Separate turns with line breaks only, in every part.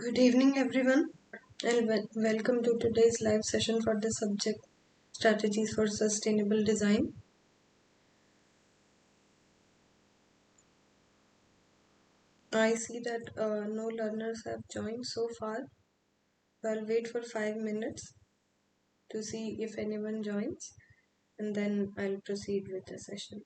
Good evening, everyone, and welcome to today's live session for the subject Strategies for Sustainable Design. I see that no learners have joined so far. I'll wait for 5 minutes to see if anyone joins, and then I'll proceed with the session.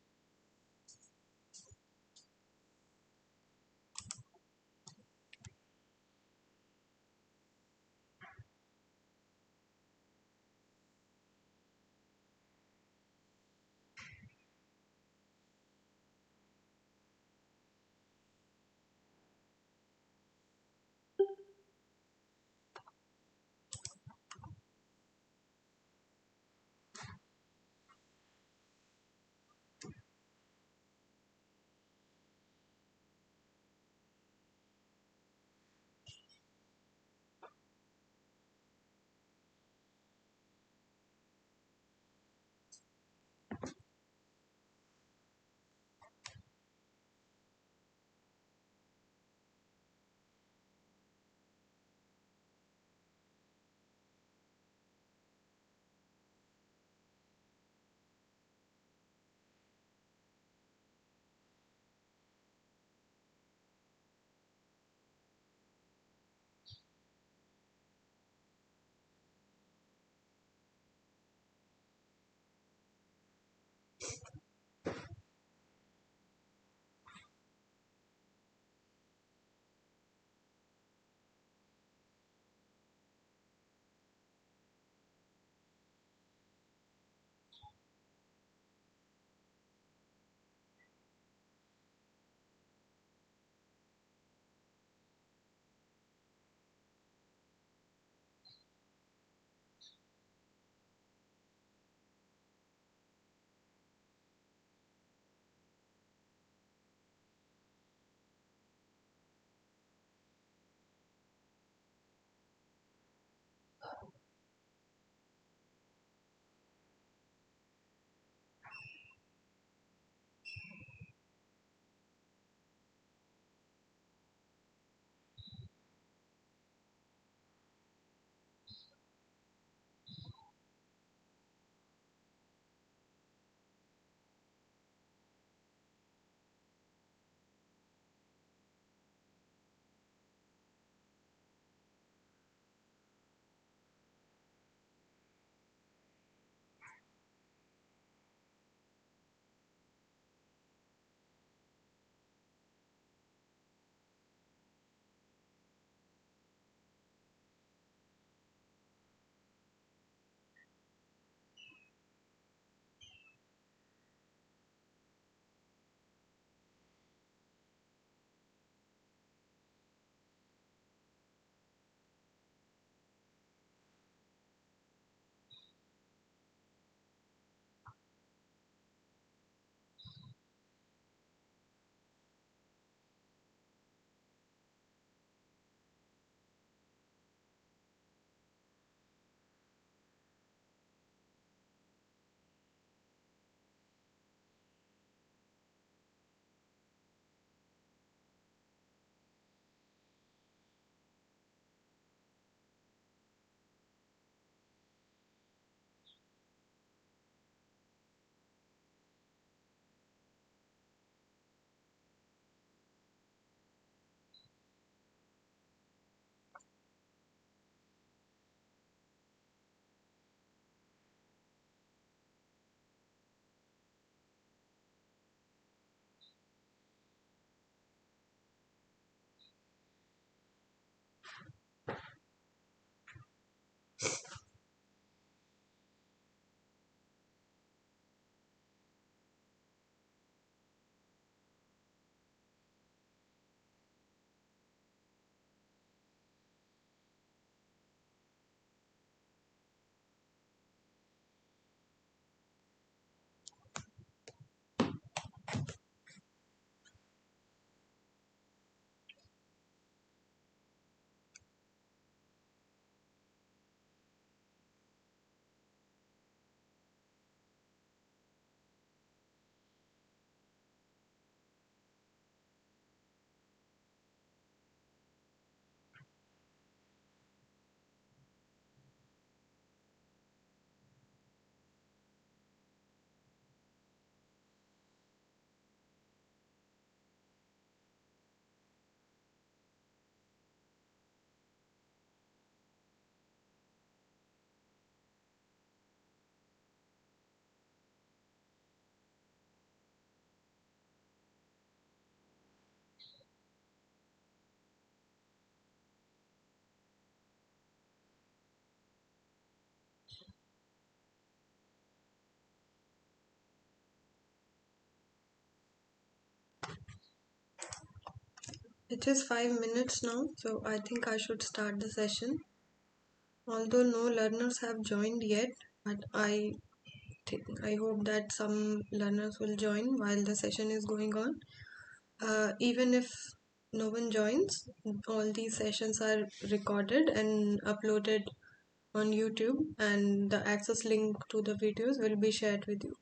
It is 5 minutes now, so I think I should start the session. Although no learners have joined yet, but I hope that some learners will join while the session is going on. Even if no one joins, all these sessions are recorded and uploaded on YouTube, and the access link to the videos will be shared with you.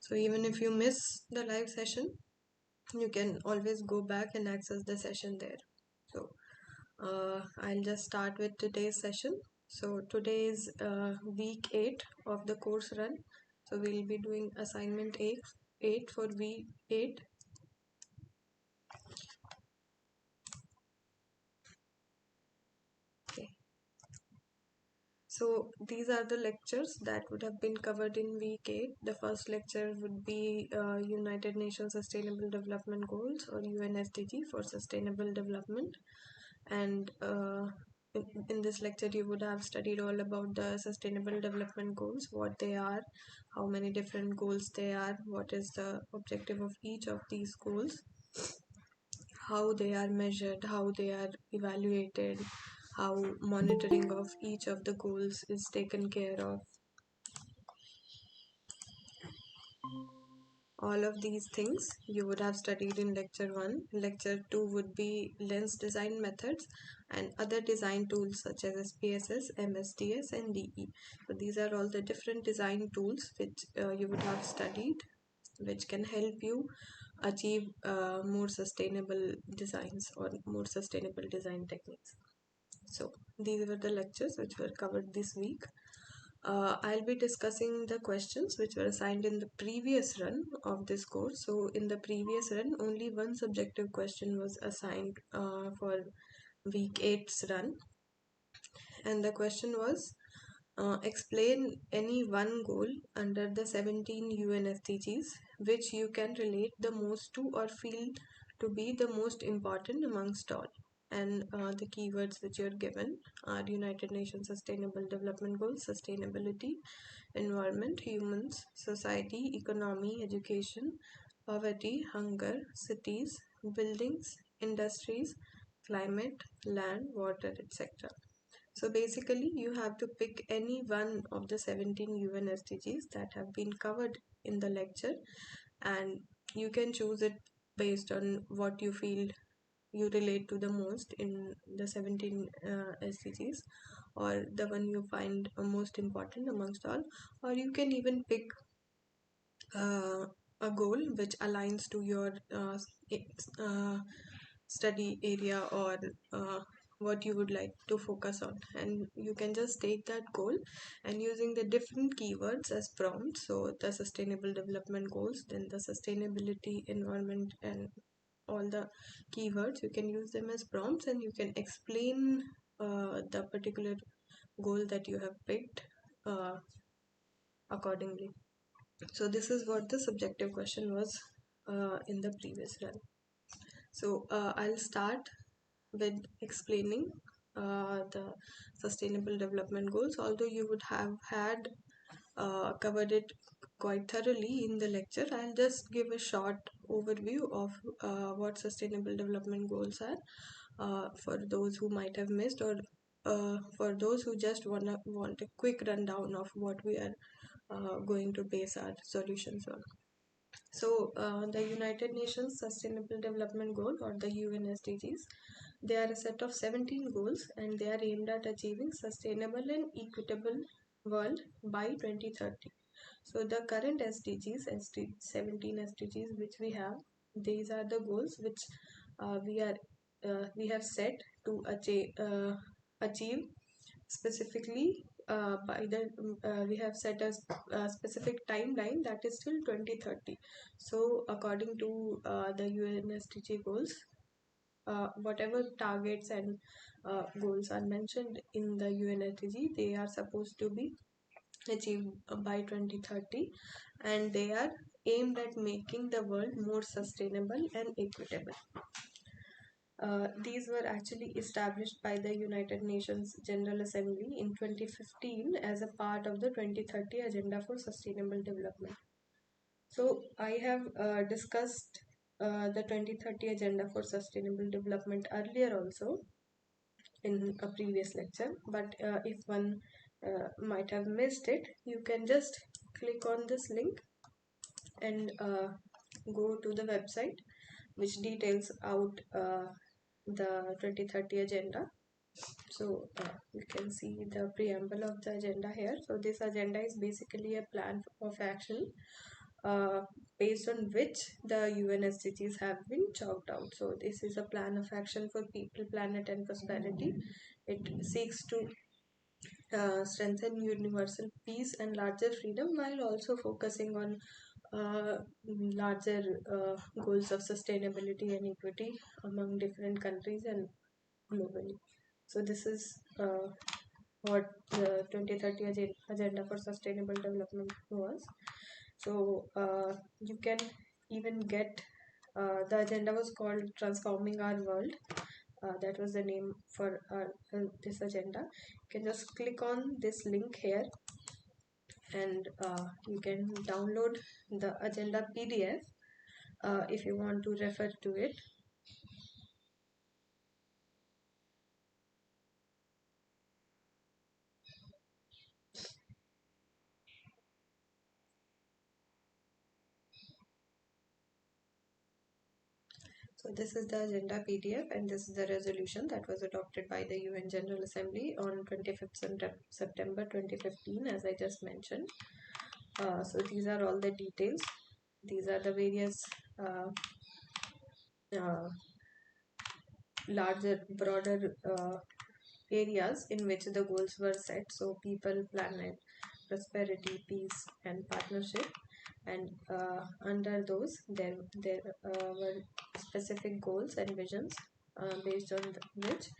So even if you miss the live session, you can always go back and access the session there. So I'll just start with today's session. So today is week 8 of the course run. So we'll be doing assignment 8 for week 8. Okay. So these are the lectures that would have been covered in week 8. The first lecture would be United Nations Sustainable Development Goals, or UNSDG, for sustainable development. And in this lecture you would have studied all about the sustainable development goals, what they are, how many different goals they are, what is the objective of each of these goals, how they are measured, how they are evaluated, how monitoring of each of the goals is taken care of. All of these things you would have studied in lecture 1. Lecture 2 would be lens design methods and other design tools such as SPSS, MSDS and DE. So these are all the different design tools which you would have studied, which can help you achieve more sustainable designs or more sustainable design techniques. So these were the lectures which were covered this week. I'll be discussing the questions which were assigned in the previous run of this course. So in the previous run, only one subjective question was assigned for week 8's run. And the question was, explain any one goal under the 17 UN SDGs which you can relate the most to or feel to be the most important amongst all. And the keywords which you are given are United Nations Sustainable Development Goals, sustainability, environment, humans, society, economy, education, poverty, hunger, cities, buildings, industries, climate, land, water, etc. So basically, you have to pick any one of the 17 UN SDGs that have been covered in the lecture, and you can choose it based on what you feel you relate to the most in the 17 SDGs, or the one you find most important amongst all, or you can even pick a goal which aligns to your uh, study area, or what you would like to focus on, and you can just take that goal and using the different keywords as prompts. So the sustainable development goals, then the sustainability, environment, and all the keywords, you can use them as prompts and you can explain the particular goal that you have picked accordingly. So this is what the subjective question was in the previous run. So I'll start with explaining the sustainable development goals. Although you would have had covered it quite thoroughly in the lecture, I'll just give a short overview of what sustainable development goals are for those who might have missed, or for those who just want a quick rundown of what we are going to base our solutions on. So, the United Nations Sustainable Development Goal, or the UN SDGs, they are a set of 17 goals and they are aimed at achieving sustainable and equitable world by 2030. So, the current SDGs, 17 SDGs which we have, these are the goals which we have set to achieve specifically by the we have set a specific timeline that is till 2030. So according to the UNSDG goals, whatever targets and goals are mentioned in the UNSDG, they are supposed to be achieved by 2030, and they are aimed at making the world more sustainable and equitable. These were actually established by the United Nations General Assembly in 2015 as a part of the 2030 Agenda for Sustainable Development. So, I have discussed the 2030 Agenda for Sustainable Development earlier also in a previous lecture, but if one might have missed it, you can just click on this link and go to the website which details out the 2030 agenda. So you can see the preamble of the agenda here. So this agenda is basically a plan of action uh, based on which the UN SDGs have been chalked out. So this is a plan of action for people, planet and prosperity. It seeks to strengthen universal peace and larger freedom while also focusing on larger goals of sustainability and equity among different countries and globally. So this is what the 2030 Agenda for Sustainable Development was. So you can even get the agenda was called Transforming Our World. That was the name for this agenda. You can just click on this link here and you can download the agenda PDF if you want to refer to it. So this is the agenda PDF and this is the resolution that was adopted by the UN General Assembly on 25th September 2015, as I just mentioned. So these are all the details. These are the various uh, larger, broader areas in which the goals were set. So people, planet, prosperity, peace, and partnership. And under those, there were specific goals and visions based on which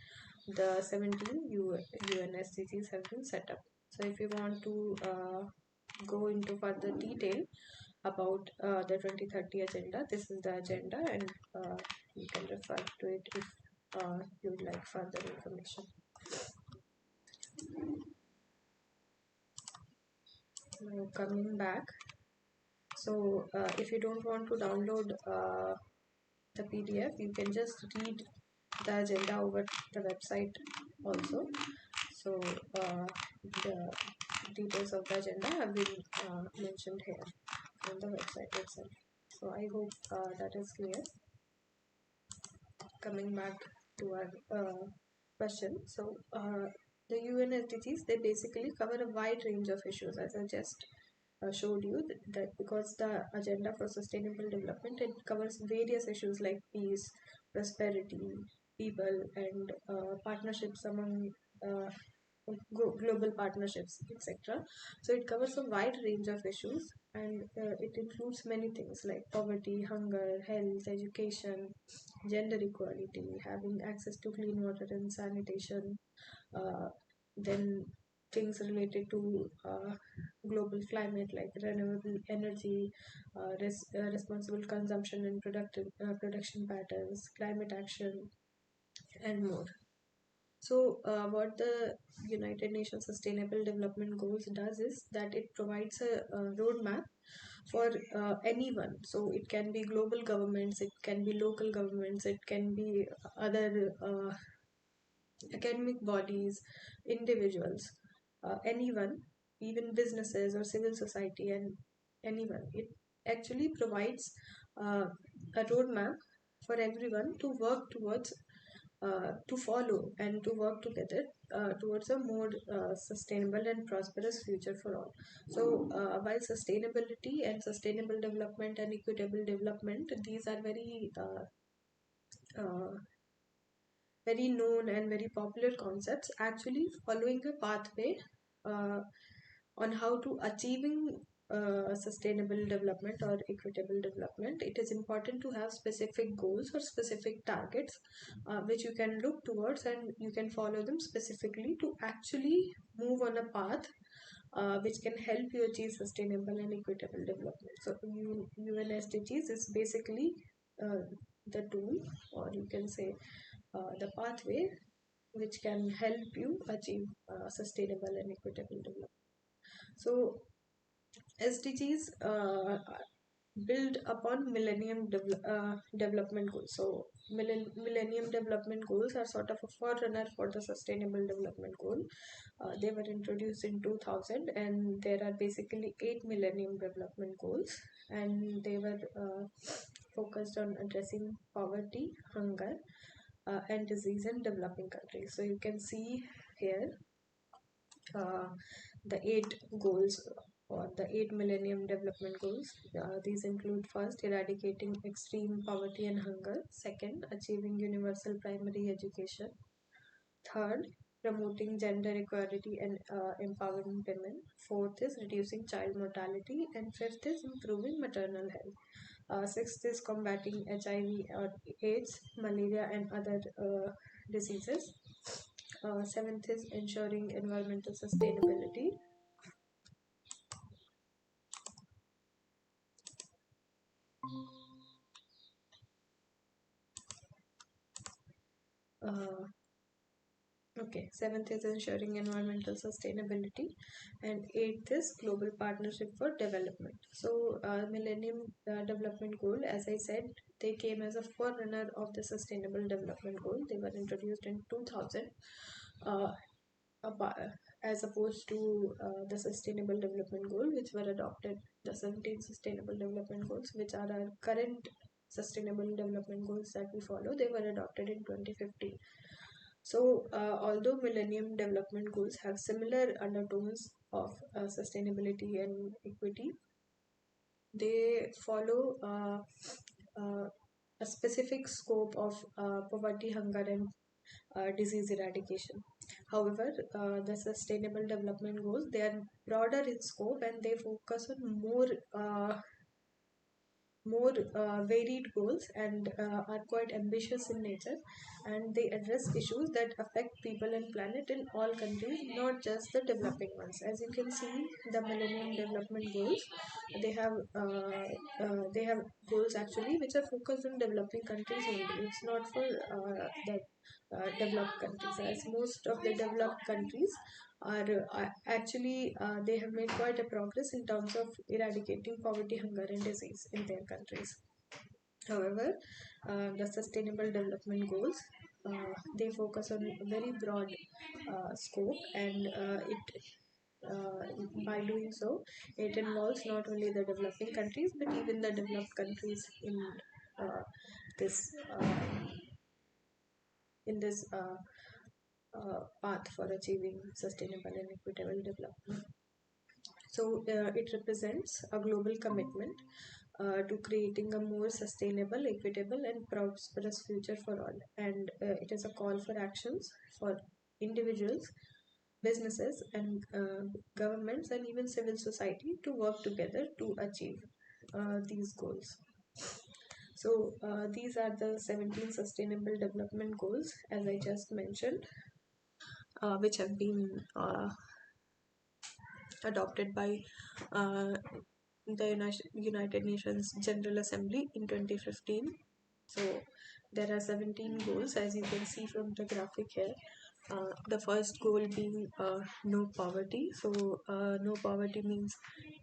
the 17 UN SDGs have been set up. So if you want to go into further detail about the 2030 agenda, this is the agenda, and you can refer to it if you would like further information. Now coming back, so if you don't want to download the PDF, you can just read the agenda over the website also. So the details of the agenda have been mentioned here on the website itself. So I hope that is clear. Coming back to our question, so the UN SDGs, they basically cover a wide range of issues, as I just showed you that because the agenda for sustainable development, it covers various issues like peace, prosperity, people, and partnerships among global partnerships, etc. So it covers a wide range of issues, and it includes many things like poverty, hunger, health, education, gender equality, having access to clean water and sanitation, then things related to global climate like renewable energy, responsible consumption and production patterns, climate action, and more. So, what the United Nations Sustainable Development Goals does is that it provides a roadmap for anyone. So, it can be global governments, it can be local governments, it can be other academic bodies, individuals, anyone, even businesses or civil society, and anyone. It actually provides a roadmap for everyone to work towards, to follow, and to work together towards a more sustainable and prosperous future for all. So, while sustainability and sustainable development and equitable development, these are uh, very known and very popular concepts, actually following a pathway uh, on how to achieving sustainable development or equitable development, it is important to have specific goals or specific targets which you can look towards, and you can follow them specifically to actually move on a path which can help you achieve sustainable and equitable development. So UN SDGs is basically the tool, or you can say the pathway which can help you achieve sustainable and equitable development. So SDGs build upon Development Goals. So Millennium Development Goals are sort of a forerunner for the Sustainable Development Goal. They were introduced in 2000, and there are basically 8 Millennium Development Goals, and they were focused on addressing poverty, hunger, and disease in developing countries. So you can see here uh, the 8 goals, or the 8 Millennium Development Goals. These include: first, eradicating extreme poverty and hunger; second, achieving universal primary education; third, promoting gender equality and empowering women; fourth is reducing child mortality; and fifth is improving maternal health. Sixth is combating HIV or AIDS, malaria, and other diseases. Seventh is ensuring environmental sustainability. Uh, Seventh is ensuring environmental sustainability, and eighth is global partnership for development. So, Millennium Development Goal, as I said, they came as a forerunner of the Sustainable Development Goal. They were introduced in 2000, uh, as opposed to the Sustainable Development Goal, which were adopted, the 17 Sustainable Development Goals, which are our current Sustainable Development Goals that we follow. They were adopted in 2015. So, although Millennium Development Goals have similar undertones of sustainability and equity, they follow a specific scope of poverty, hunger, and disease eradication. However, the Sustainable Development Goals, they are broader in scope, and they focus on more varied goals, and are quite ambitious in nature, and they address issues that affect people and planet in all countries, not just the developing ones. As you can see, the Millennium Development Goals, they have they have goals actually which are focused on developing countries only. It's not for the developed countries, as most of the developed countries are actually they have made quite a progress in terms of eradicating poverty, hunger, and disease in their countries. However, the Sustainable Development Goals, they focus on a very broad scope, and by doing so, it involves not only the developing countries but even the developed countries uh, this uh, in this path for achieving sustainable and equitable development. So, it represents a global commitment to creating a more sustainable, equitable, and prosperous future for all. And it is a call for actions for individuals, businesses, and governments, and even civil society to work together to achieve these goals. So, these are the 17 Sustainable Development Goals, as I just mentioned, which have been adopted by uh, the United Nations General Assembly in 2015. So there are 17 goals, as you can see from the graphic here. The first goal being no poverty. So no poverty means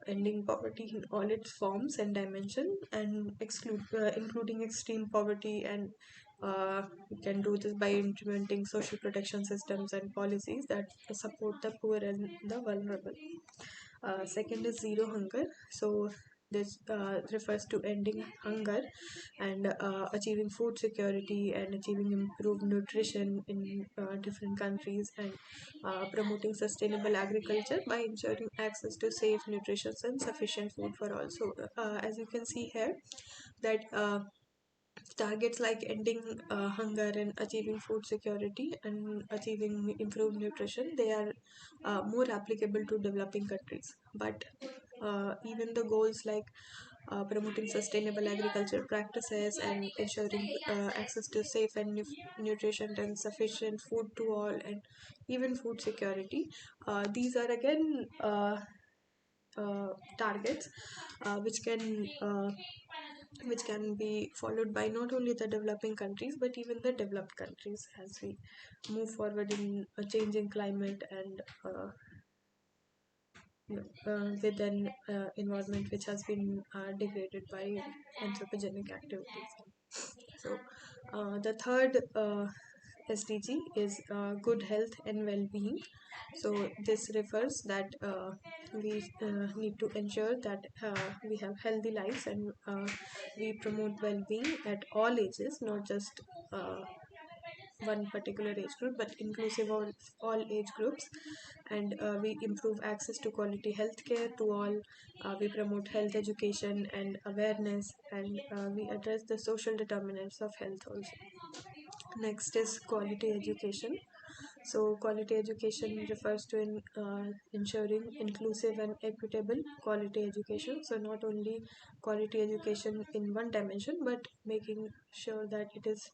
ending poverty in all its forms and dimension, and including extreme poverty, and you can do this by implementing social protection systems and policies that support the poor and the vulnerable. Second is zero hunger. So this refers to ending hunger and achieving food security and achieving improved nutrition in different countries, and promoting sustainable agriculture by ensuring access to safe, nutritious, and sufficient food for all. So, as you can see here, that targets like ending hunger and achieving food security and achieving improved nutrition, they are more applicable to developing countries. But even the goals like promoting sustainable agriculture practices and ensuring access to safe and nutrient and sufficient food to all, and even food security, these are again targets which can be followed by not only the developing countries but even the developed countries, as we move forward in a changing climate and with an environment which has been degraded by anthropogenic activities. So the third SDG is good health and well-being. So this refers that we need to ensure that we have healthy lives, and we promote well-being at all ages, not just one particular age group, but inclusive of all age groups. And we improve access to quality healthcare to all. We promote health education and awareness, and we address the social determinants of health also. Next is quality education. So, quality education refers to ensuring inclusive and equitable quality education. So, not only quality education in one dimension, but making sure that it is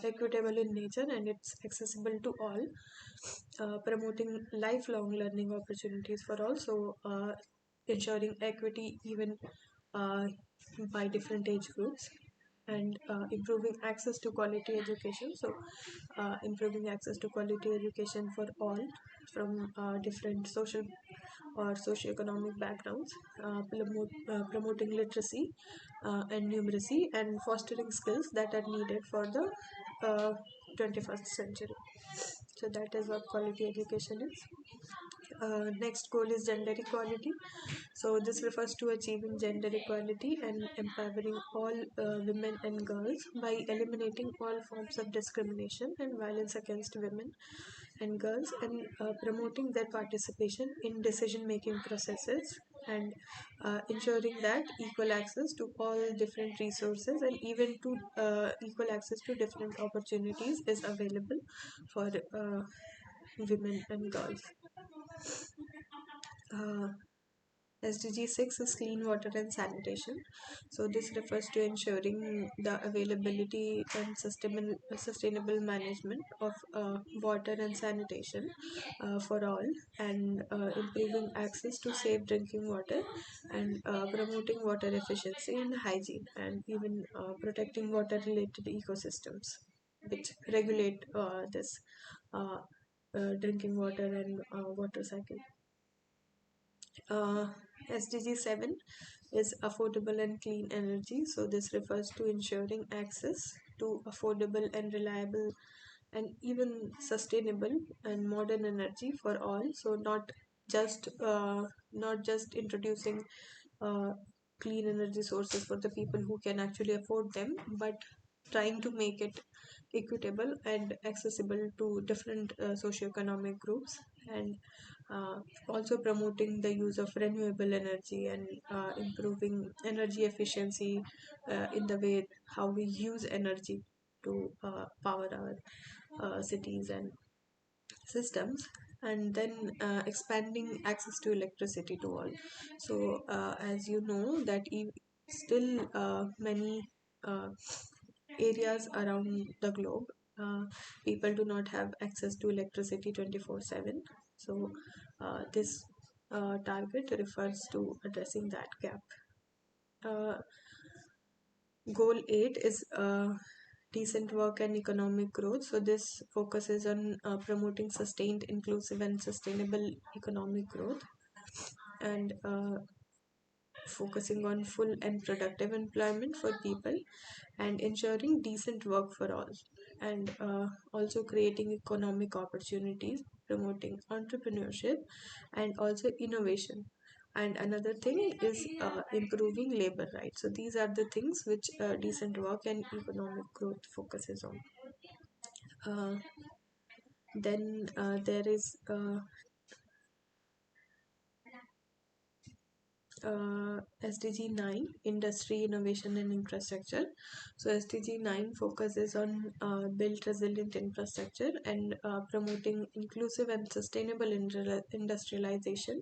equitable in nature and it's accessible to all. Promoting lifelong learning opportunities for all. So, ensuring equity even uh, by different age groups, and improving access to quality education. So, improving access to quality education for all from different social or socioeconomic backgrounds, promoting literacy and numeracy, and fostering skills that are needed for the uh, 21st century. So, that is what quality education is. Next goal is gender equality. So this refers to achieving gender equality and empowering all women and girls by eliminating all forms of discrimination and violence against women and girls, and promoting their participation in decision-making processes, and ensuring that equal access to all different resources and even to equal access to different opportunities is available for women and girls. Uh, SDG 6 is clean water and sanitation. So, this refers to ensuring the availability and sustainable management of water and sanitation for all, and improving access to safe drinking water, and promoting water efficiency and hygiene, and even protecting water related ecosystems which regulate this drinking water and water cycle. Uh, SDG 7 is affordable and clean energy. So, this refers to ensuring access to affordable and reliable and even sustainable and modern energy for all. So, not just introducing uh, clean energy sources for the people who can actually afford them, but trying to make it equitable and accessible to different socioeconomic groups, and uh, also promoting the use of renewable energy, and improving energy efficiency in the way how we use energy to power our cities and systems, and then expanding access to electricity to all. So as you know that still many areas around the globe, uh, people do not have access to electricity 24/7. So this target refers to addressing that gap. uh, Goal 8 is decent work and economic growth. So this focuses on promoting sustained, inclusive, and sustainable economic growth, and focusing on full and productive employment for people, and ensuring decent work for all, and also creating economic opportunities, promoting entrepreneurship, and also innovation. And another thing is improving labor rights. So these are the things which decent work and economic growth focuses on. Uh, then there is SDG 9, Industry, Innovation and Infrastructure. So SDG 9 focuses on build resilient infrastructure, and promoting inclusive and sustainable industrialization,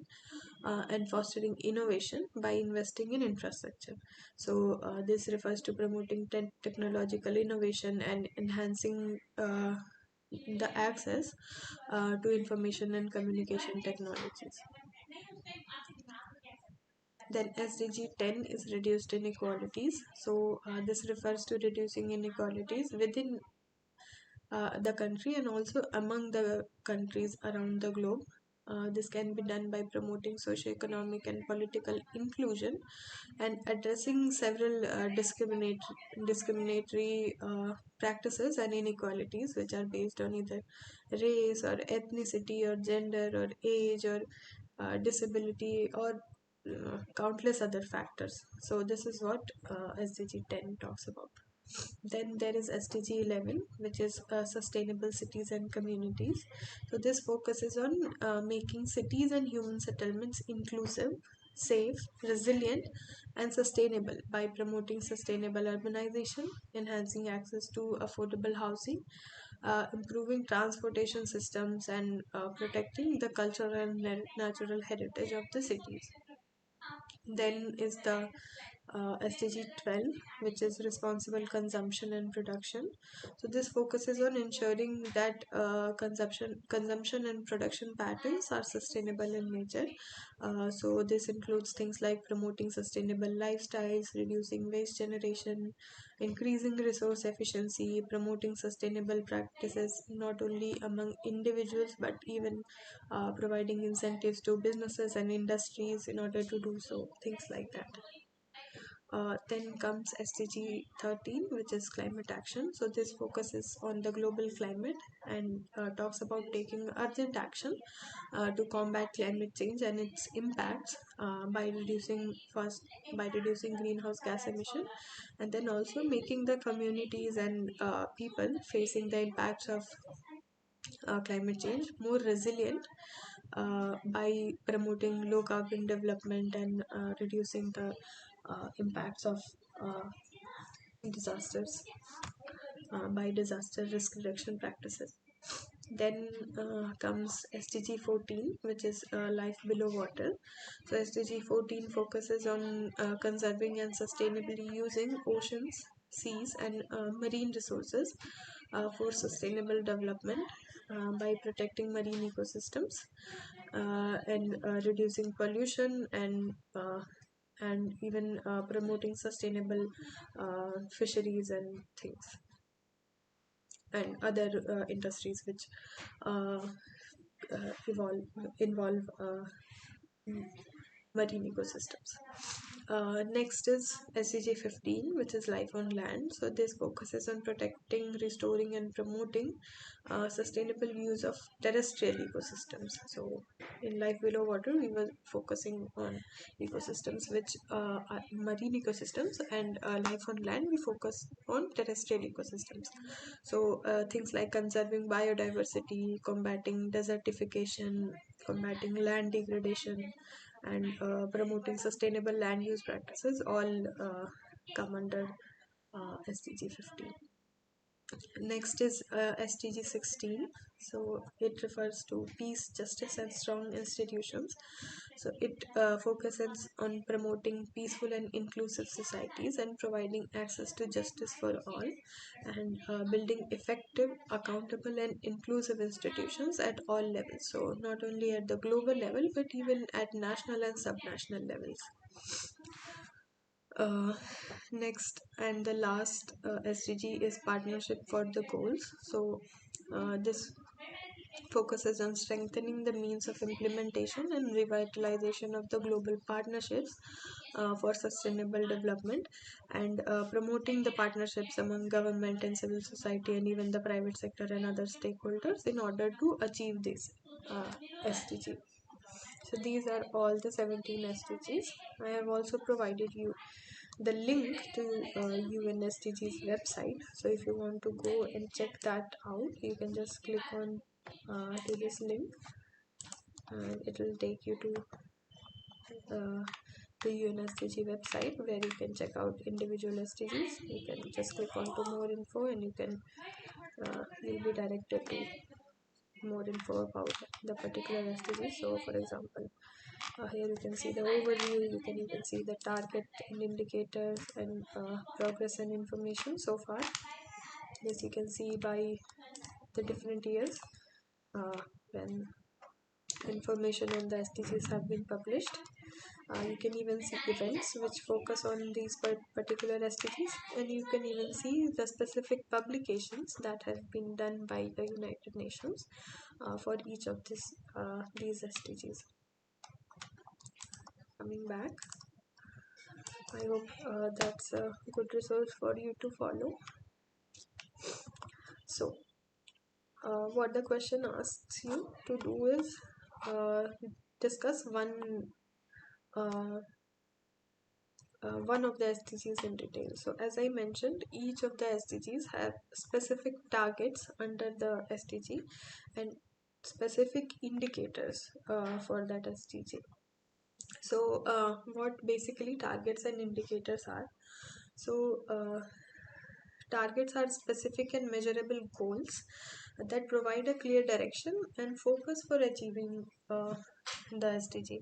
and fostering innovation by investing in infrastructure. So this refers to promoting technological innovation and enhancing the access to information and communication technologies. Then SDG 10 is reduced inequalities. So this refers to reducing inequalities within the country and also among the countries around the globe. This can be done by promoting socio-economic and political inclusion and addressing several discriminatory practices and inequalities which are based on either race or ethnicity or gender or age or disability or countless other factors. So this is what SDG 10 talks about. Then there is SDG 11, which is sustainable cities and communities. So this focuses on making cities and human settlements inclusive, safe, resilient, and sustainable by promoting sustainable urbanization, enhancing access to affordable housing, improving transportation systems, and protecting the cultural and natural heritage of the cities. Then is the SDG 12, which is responsible consumption and production. So this focuses on ensuring that consumption and production patterns are sustainable in nature. So this includes things like promoting sustainable lifestyles, reducing waste generation, increasing resource efficiency, promoting sustainable practices not only among individuals but even providing incentives to businesses and industries in order to do so, things like that. Then comes SDG 13, which is climate action. So this focuses on the global climate and talks about taking urgent action to combat climate change and its impacts by reducing greenhouse gas emission, and then also making the communities and people facing the impacts of climate change more resilient by promoting low carbon development and reducing the impacts of uh, disasters by disaster risk reduction practices. Then comes SDG 14, which is life below water. So SDG 14 focuses on conserving and sustainably using oceans, seas, and marine resources for sustainable development by protecting marine ecosystems and reducing pollution and even promoting sustainable fisheries and things and other industries which uh, involve marine ecosystems. Next is SCG 15, which is life on land. So this focuses on protecting, restoring, and promoting sustainable use of terrestrial ecosystems. So in life below water, we were focusing on ecosystems which are marine ecosystems, and life on land, we focus on terrestrial ecosystems. So things like conserving biodiversity, combating desertification, combating land degradation, and promoting sustainable land use practices all come under SDG 15. Next is SDG 16. So it refers to peace, justice, and strong institutions. So it focuses on promoting peaceful and inclusive societies and providing access to justice for all, and building effective, accountable, and inclusive institutions at all levels. So not only at the global level but even at national and subnational levels. Uh, Next and the last SDG is partnership for the goals. So this focuses on strengthening the means of implementation and revitalization of the global partnerships for sustainable development, and promoting the partnerships among government and civil society and even the private sector and other stakeholders in order to achieve this SDG. So these are all the 17 SDGs. I have also provided you the link to UNSDG's website. So if you want to go and check that out, you can just click on to this link, and it will take you to the UNSDG website where you can check out individual SDGs. You can just click on to more info, and you'll be directed to more info about the particular SDG. So for example, here you can see the overview, you can even see the target and indicators and progress and information so far. This you can see by the different years when information on the SDGs have been published. You can even see events which focus on these particular SDGs, and you can even see the specific publications that have been done by the United Nations for each of these SDGs. Coming back, I hope that's a good resource for you to follow. So, what the question asks you to do is discuss uh, one of the SDGs in detail. So as I mentioned, each of the SDGs have specific targets under the SDG and specific indicators for that SDG. So what basically targets and indicators are? So targets are specific and measurable goals that provide a clear direction and focus for achieving the SDG.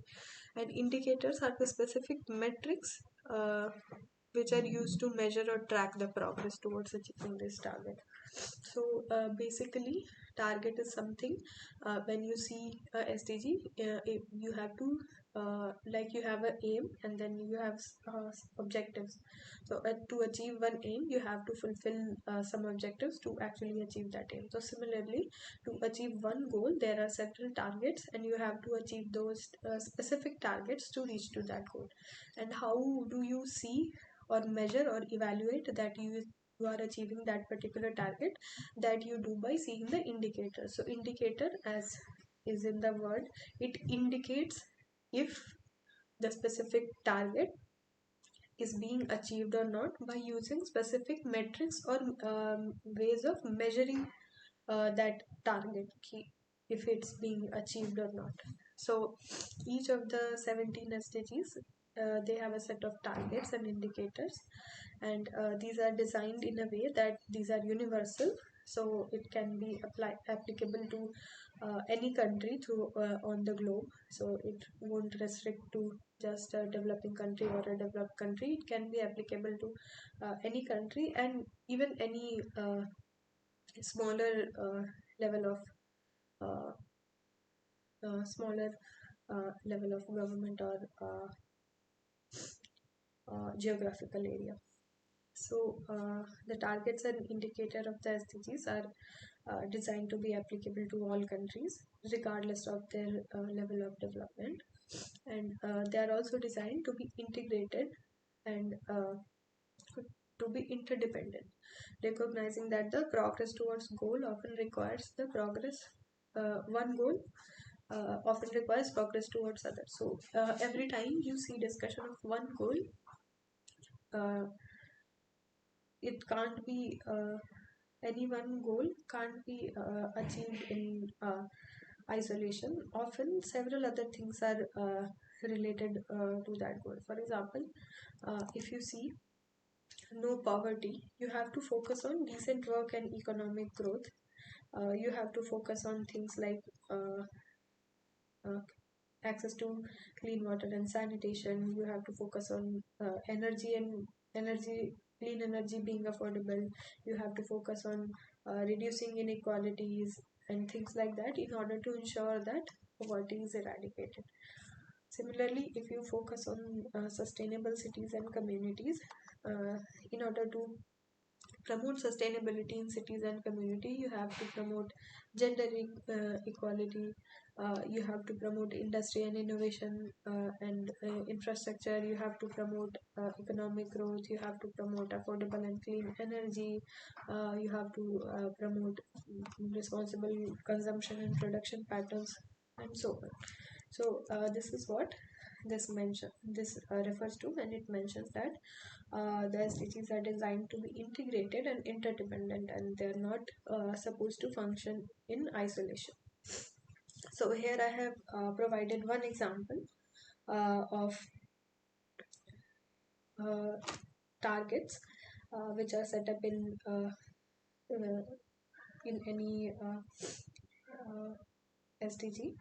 And indicators are the specific metrics which are used to measure or track the progress towards achieving this target. So basically, target is something when you see a SDG, you have to like you have an aim and then you have objectives. So to achieve one aim, you have to fulfill some objectives to actually achieve that aim. So similarly, to achieve one goal, there are several targets and you have to achieve those specific targets to reach to that goal. And how do you see or measure or evaluate that you are achieving that particular target? That you do by seeing the indicator. So indicator, as is in the word, it indicates if the specific target is being achieved or not by using specific metrics or ways of measuring that target, if it's being achieved or not. So each of the 17 SDGs, they have a set of targets and indicators, and these are designed in a way that these are universal, so it can be applicable to any country through on the globe. So it won't restrict to just a developing country or a developed country. It can be applicable to any country and even any smaller level of uh, smaller level of government or geographical area. So the targets and indicator of the SDGs are designed to be applicable to all countries regardless of their level of development, and they are also designed to be integrated and to be interdependent, recognizing that the progress towards goal often requires the progress one goal often requires progress towards others. So every time you see discussion of one goal, uh, it can't be any one goal can't be achieved in isolation. Often several other things are related to that goal. For example, if you see no poverty, you have to focus on decent work and economic growth. You have to focus on things like uh, access to clean water and sanitation. You have to focus on energy clean energy being affordable. You have to focus on reducing inequalities and things like that in order to ensure that poverty is eradicated. Similarly, if you focus on sustainable cities and communities, in order to promote sustainability in cities and community, you have to promote gender equality. You have to promote industry and innovation and infrastructure. You have to promote economic growth. You have to promote affordable and clean energy. You have to promote responsible consumption and production patterns, and so on. So this is what this refers to when it mentions that the SDGs are designed to be integrated and interdependent, and they're not supposed to function in isolation. So here I have provided one example of targets which are set up in any SDG.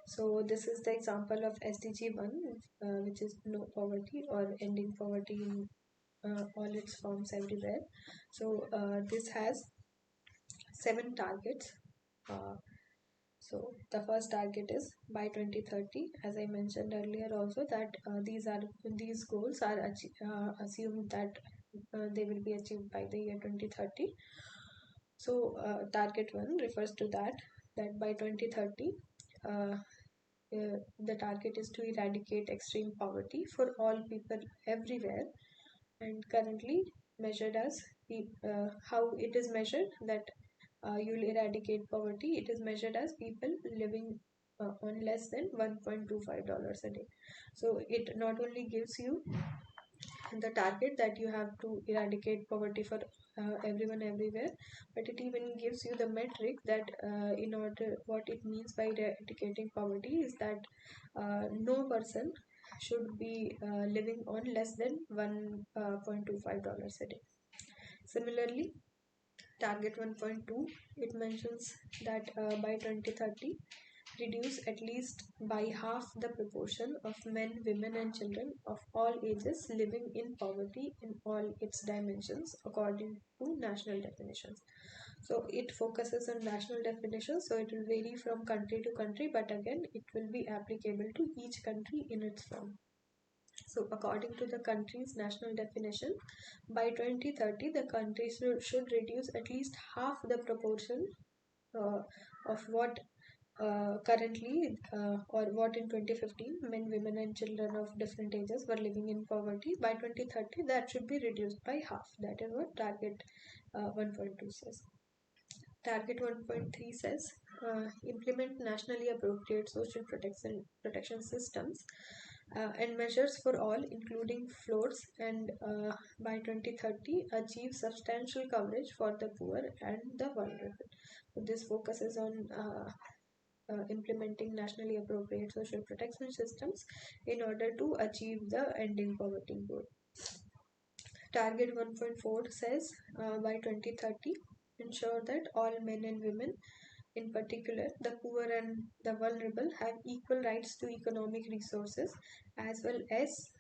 So this is the example of SDG 1, which is no poverty or ending poverty in all its forms everywhere. So this has 7 targets. So the first target is by 2030. As I mentioned earlier also that these goals are assumed that they will be achieved by the year 2030. So target 1 refers to that by 2030 uh, the target is to eradicate extreme poverty for all people everywhere, and currently measured as how it is measured that you'll eradicate poverty. It is measured as people living on less than $1.25 a day. So it not only gives you the target that you have to eradicate poverty for everyone everywhere, but it even gives you the metric that in order what it means by eradicating poverty is that no person should be living on less than $1.25 a day. Similarly, target 1.2, it mentions that by 2030 reduce at least by half the proportion of men, women, and children of all ages living in poverty in all its dimensions according to national definitions. So it focuses on national definitions, so it will vary from country to country, but again, it will be applicable to each country in its form. So according to the country's national definition, by 2030, the country should reduce at least half the proportion uh, of what currently or what in 2015 men, women, and children of different ages were living in poverty. By 2030, that should be reduced by half. That is what target 1.2 says. Target 1.3 says implement nationally appropriate social protection systems and measures for all, including floors, and by 2030 achieve substantial coverage for the poor and the vulnerable. So this focuses on implementing nationally appropriate social protection systems in order to achieve the ending poverty goal. Target 1.4 says by 2030 ensure that all men and women, in particular the poor and the vulnerable, have equal rights to economic resources as well as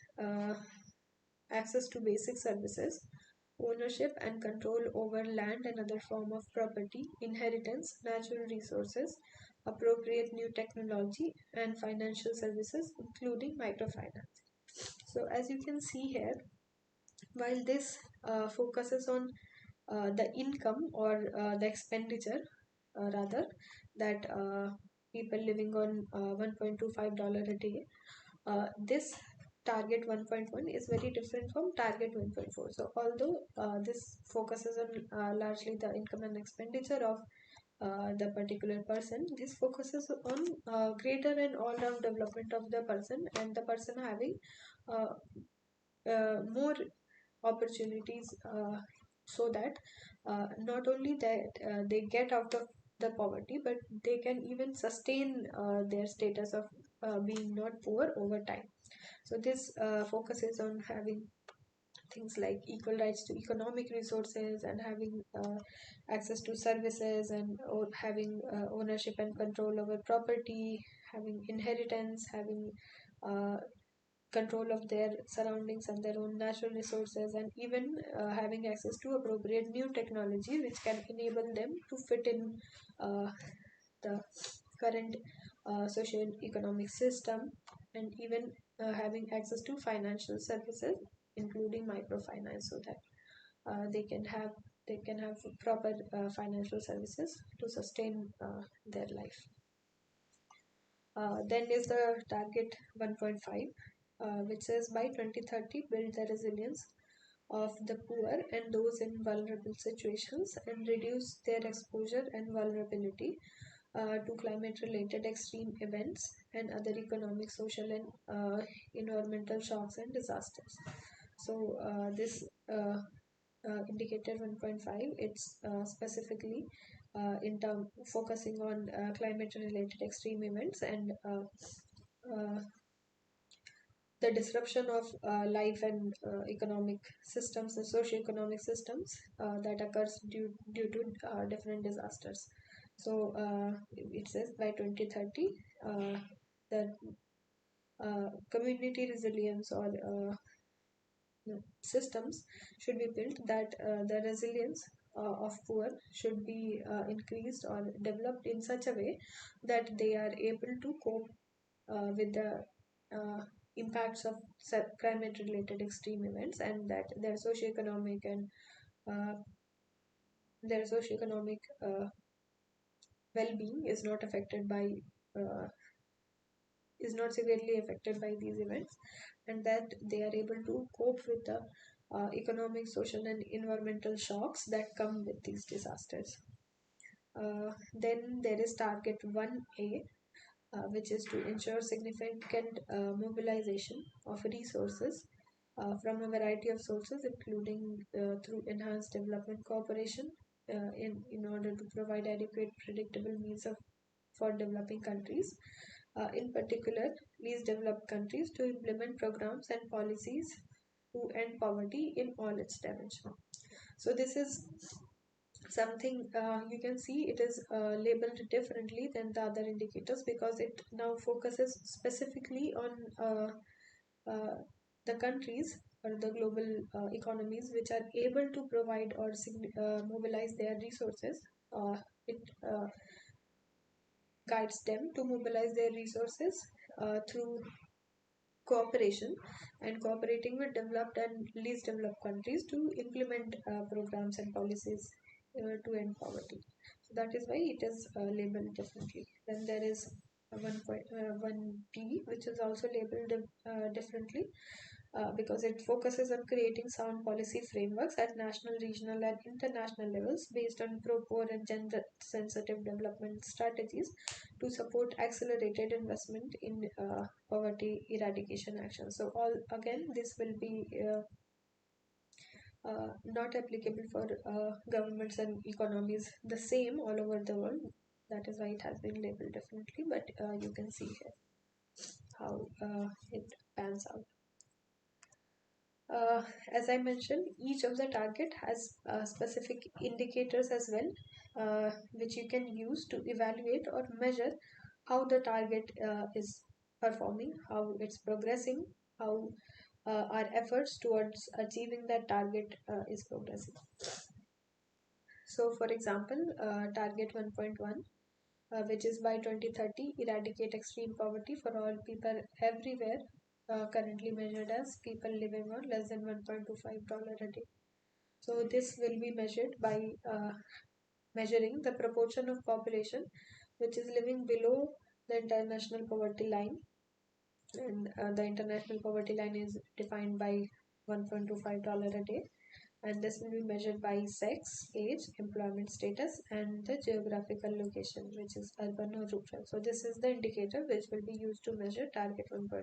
access to basic services, ownership and control over land and other form of property, inheritance, natural resources, appropriate new technology, and financial services, including microfinance. So as you can see here, while this focuses on the income or the expenditure, rather, that people living on $1.25 a day, this target 1.1 is very different from target 1.4. So although this focuses on largely the income and expenditure of the particular person, this focuses on greater and all-round development of the person, and the person having uh, more opportunities so that not only that they get out of the poverty, but they can even sustain their status of being not poor over time. So this focuses on having things like equal rights to economic resources and having access to services, and or having ownership and control over property, having inheritance, having uh, control of their surroundings and their own natural resources, and even having access to appropriate new technology which can enable them to fit in the current socio-economic system, and even having access to financial services including microfinance, so that they can have proper financial services to sustain their life. Then is the target 1.5, which says by 2030 build the resilience of the poor and those in vulnerable situations and reduce their exposure and vulnerability to climate related extreme events and other economic, social, and environmental shocks and disasters. So this indicator 1.5, it's specifically in term focusing on climate related extreme events and the disruption of life and economic systems and socio-economic systems that occurs due to different disasters. So it says by 2030 the community resilience or systems should be built, that the resilience of poor should be increased or developed in such a way that they are able to cope with the impacts of climate related extreme events, and that uh, their socioeconomic well-being is not affected by uh, is not severely affected by these events, and that they are able to cope with the economic, social, and environmental shocks that come with these disasters. Then there is target 1A, which is to ensure significant mobilization of resources from a variety of sources, including through enhanced development cooperation, in order to provide adequate, predictable means for developing countries, in particular least developed countries, to implement programs and policies to end poverty in all its dimensions. So this is something you can see it is labeled differently than the other indicators, because it now focuses specifically on uh, the countries or the global economies which are able to provide or mobilize their resources. It guides them to mobilize their resources through cooperation and cooperating with developed and least developed countries to implement programs and policies to end poverty. So that is why it is labeled differently. Then there is 1.1b, which is also labeled differently, because it focuses on creating sound policy frameworks at national, regional, and international levels based on pro-poor and gender-sensitive development strategies to support accelerated investment in poverty eradication action. So all again, this will be not applicable for governments and economies the same all over the world. That is why it has been labeled differently, but you can see here how it pans out. As I mentioned, each of the target has specific indicators as well, which you can use to evaluate or measure how the target is performing, how it's progressing, how our efforts towards achieving that target is progressing. So, for example, target 1.1, which is by 2030 eradicate extreme poverty for all people everywhere, currently measured as people living on less than $1.25 a day. So this will be measured by measuring the proportion of population which is living below the international poverty line, and the international poverty line is defined by $1.25 a day, and this will be measured by sex, age, employment status, and the geographical location, which is urban or rural. So this is the indicator which will be used to measure target 1.1.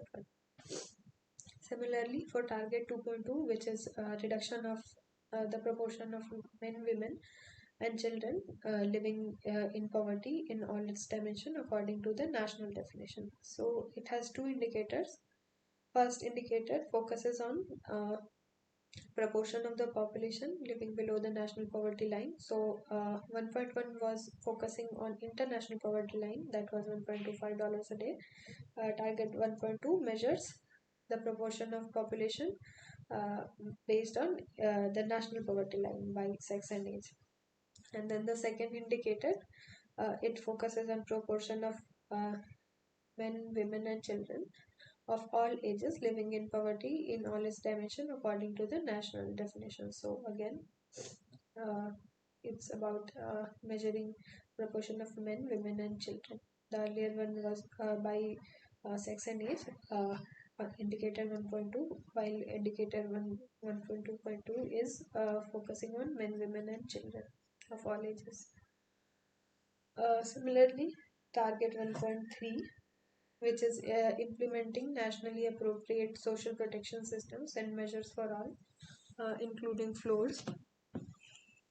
Similarly, for target 2.2, which is reduction of the proportion of men, women, and children living in poverty in all its dimension according to the national definition. So it has two indicators. First indicator focuses on proportion of the population living below the national poverty line. So 1.1 was focusing on international poverty line, that was $1.25 a day. Target 1.2 measures the proportion of population uh, based on the national poverty line by sex and age. And then the second indicator, it focuses on proportion of men, women, and children of all ages living in poverty in all its dimension according to the national definition. So again, uh, it's about measuring proportion of men, women, and children. The earlier one was by sex and age, indicator 1.2, while indicator 1.2.2 is focusing on men, women, and children of all ages. Similarly, target 1.3, which is implementing nationally appropriate social protection systems and measures for all, including floors.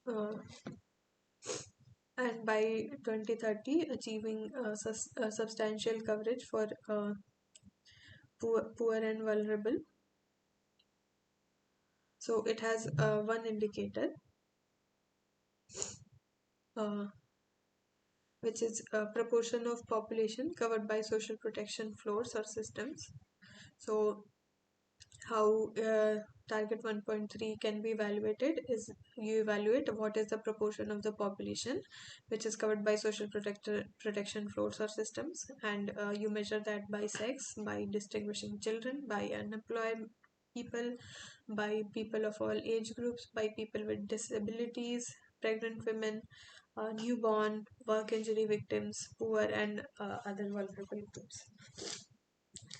Uh, and by 2030, achieving substantial coverage for poor and vulnerable. So it has one indicator, uh, which is a proportion of population covered by social protection floors or systems. So how target 1.3 can be evaluated is you evaluate what is the proportion of the population which is covered by social protection floors or systems, and you measure that by sex, by distinguishing children, by unemployed people, by people of all age groups, by people with disabilities, pregnant women, newborn, work injury victims, poor, and other vulnerable groups.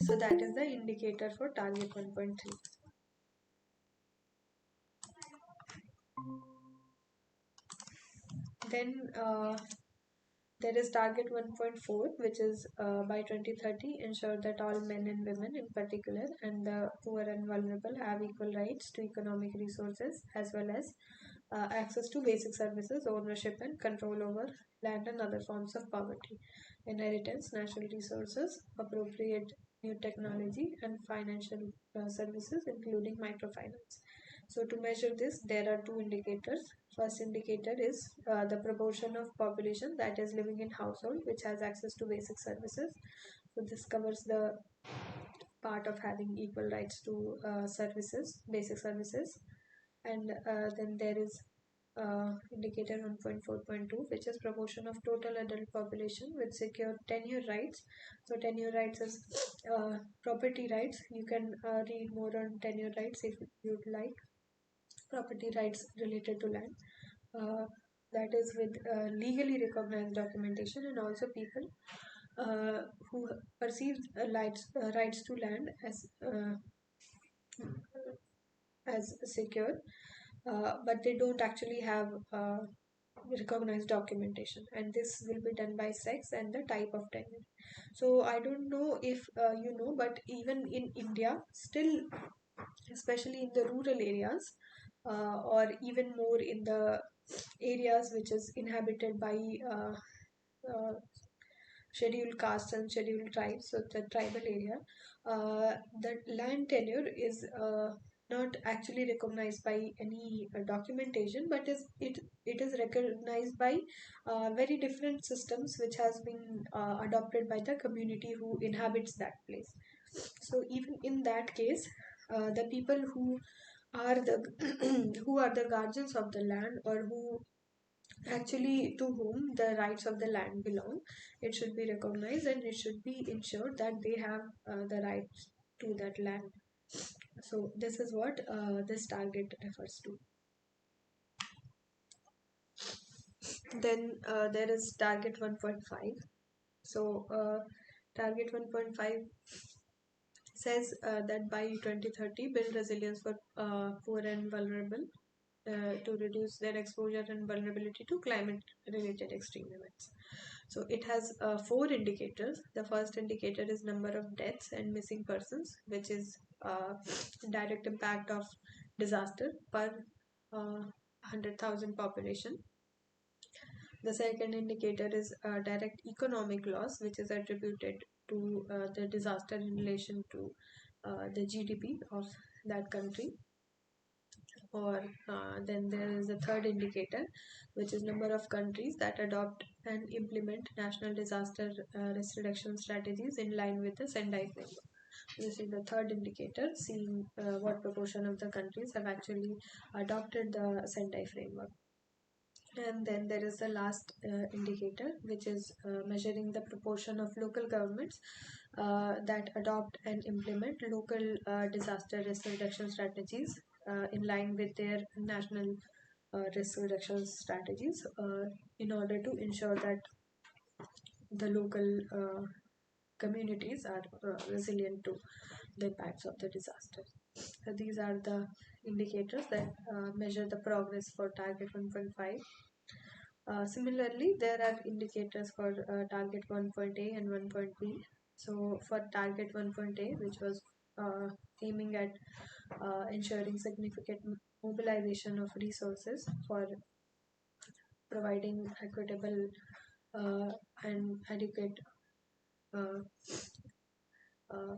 So that is the indicator for target 1.3. Then there is target 1.4, which is by 2030 ensure that all men and women in particular and the poor and vulnerable have equal rights to economic resources as well as access to basic services, ownership and control over land and other forms of poverty, inheritance, natural resources, appropriate new technology, and financial services, including microfinance. So, to measure this, there are two indicators. First indicator is the proportion of population that is living in household which has access to basic services. So, this covers the part of having equal rights to basic services, and then there is indicator 1.4.2, which is proportion of total adult population with secure tenure rights. So tenure rights is property rights. You can read more on tenure rights if you'd like. Property rights related to land, that is with legally recognized documentation, and also people who perceive rights to land as secure, but they don't actually have recognized documentation, and this will be done by sex and the type of tenure. So I don't know if you know, but even in India still, especially in the rural areas, or even more in the areas which is inhabited by uh, scheduled castes and scheduled tribes, so the tribal area, the land tenure is not actually recognized by any documentation, but it is recognized by very different systems which has been adopted by the community who inhabits that place. So even in that case, the people who are the who are the guardians of the land, or who actually to whom the rights of the land belong, it should be recognized and it should be ensured that they have the rights to that land. So this is what this target refers to. Then there is target 1.5. So target 1.5 says that by 2030 build resilience for poor and vulnerable, to reduce their exposure and vulnerability to climate related extreme events. So it has four indicators. The first indicator is number of deaths and missing persons, which is direct impact of disaster per 100,000 population. The second indicator is direct economic loss, which is attributed to the disaster in relation to the GDP of that country. Or then there is a third indicator, which is number of countries that adopt and implement national disaster risk reduction strategies in line with the Sendai framework. This is the third indicator, seeing what proportion of the countries have actually adopted the Sendai framework. And then there is the last indicator, which is measuring the proportion of local governments that adopt and implement local disaster risk reduction strategies in line with their national risk reduction strategies, in order to ensure that the local communities are resilient to the impacts of the disaster. So these are the indicators that measure the progress for target 1.5. Similarly, there are indicators for target 1.A and 1.B. So for target 1.A, which was aiming at ensuring significant mobilization of resources for providing equitable and adequate uh, uh,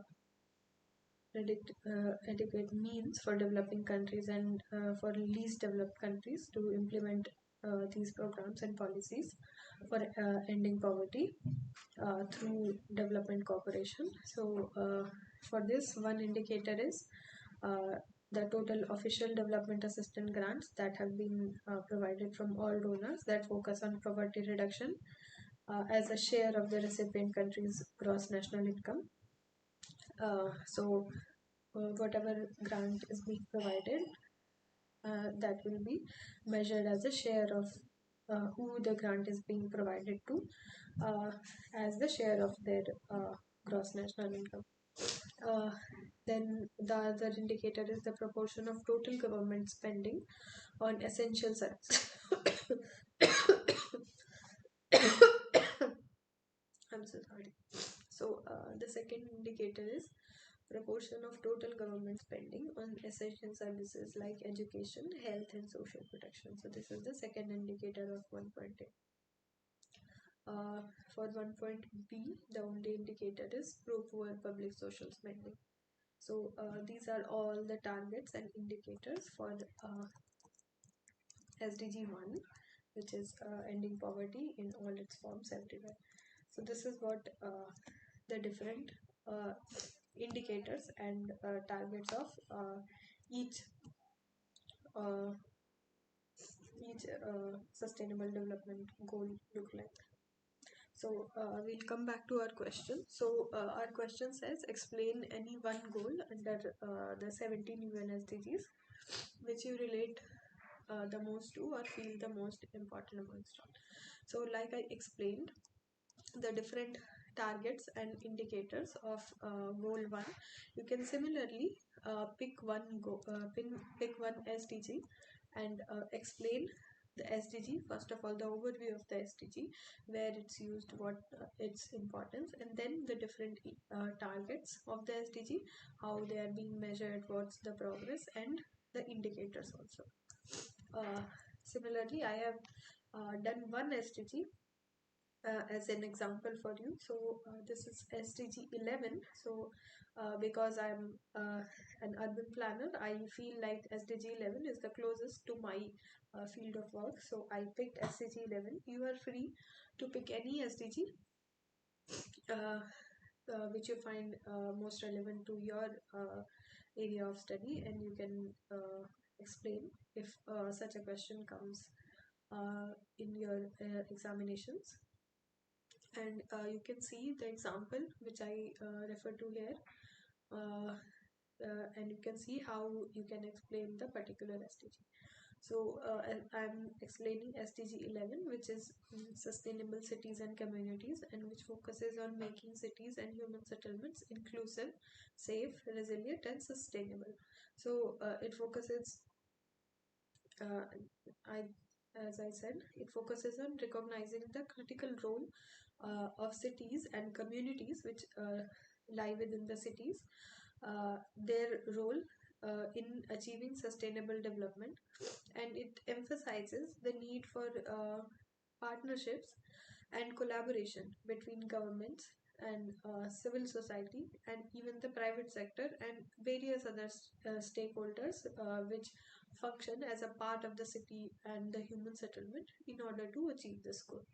adequate means for developing countries and for least developed countries to implement these programs and policies for ending poverty through development cooperation. So for this, one indicator is the total official development assistance grants that have been provided from all donors that focus on poverty reduction as a share of the recipient country's gross national income. Whatever grant is being provided, that will be measured as a share of who the grant is being provided to as the share of their gross national income. Then the other indicator is the proportion of total government spending on essential services. I'm so sorry. So the second indicator is proportion of total government spending on essential services like education, health, and social protection. So this is the second indicator of 1.8. For 1.B, the only indicator is pro-poor public social spending. So these are all the targets and indicators for the, SDG 1, which is ending poverty in all its forms everywhere. So this is what the different indicators and targets of each uh, sustainable development goal look like. So we'll come back to our question. So our question says explain any one goal under the 17 UN SDGs which you relate the most to or feel the most important amongst all. So like I explained, the different targets and indicators of goal 1, you can similarly pick one SDG and explain the SDG. First of all, the overview of the SDG, where it's used, what its importance, and then the different targets of the SDG, how they are being measured, what's the progress, and the indicators also. Similarly, I have done one SDG as an example for you. So this is SDG 11. So because I'm an urban planner, I feel like SDG 11 is the closest to my field of work. So I picked SDG 11. You are free to pick any SDG which you find most relevant to your area of study, and you can explain if such a question comes in your examinations. And you can see the example which I refer to here, and you can see how you can explain the particular SDG. So I'm explaining SDG 11, which is sustainable cities and communities, and which focuses on making cities and human settlements inclusive, safe, resilient, and sustainable. So it focuses uh, I, as I said, it focuses on recognizing the critical role of cities and communities which lie within the cities, their role in achieving sustainable development, and it emphasizes the need for partnerships and collaboration between governments and civil society and even the private sector and various other stakeholders which function as a part of the city and the human settlement in order to achieve this goal.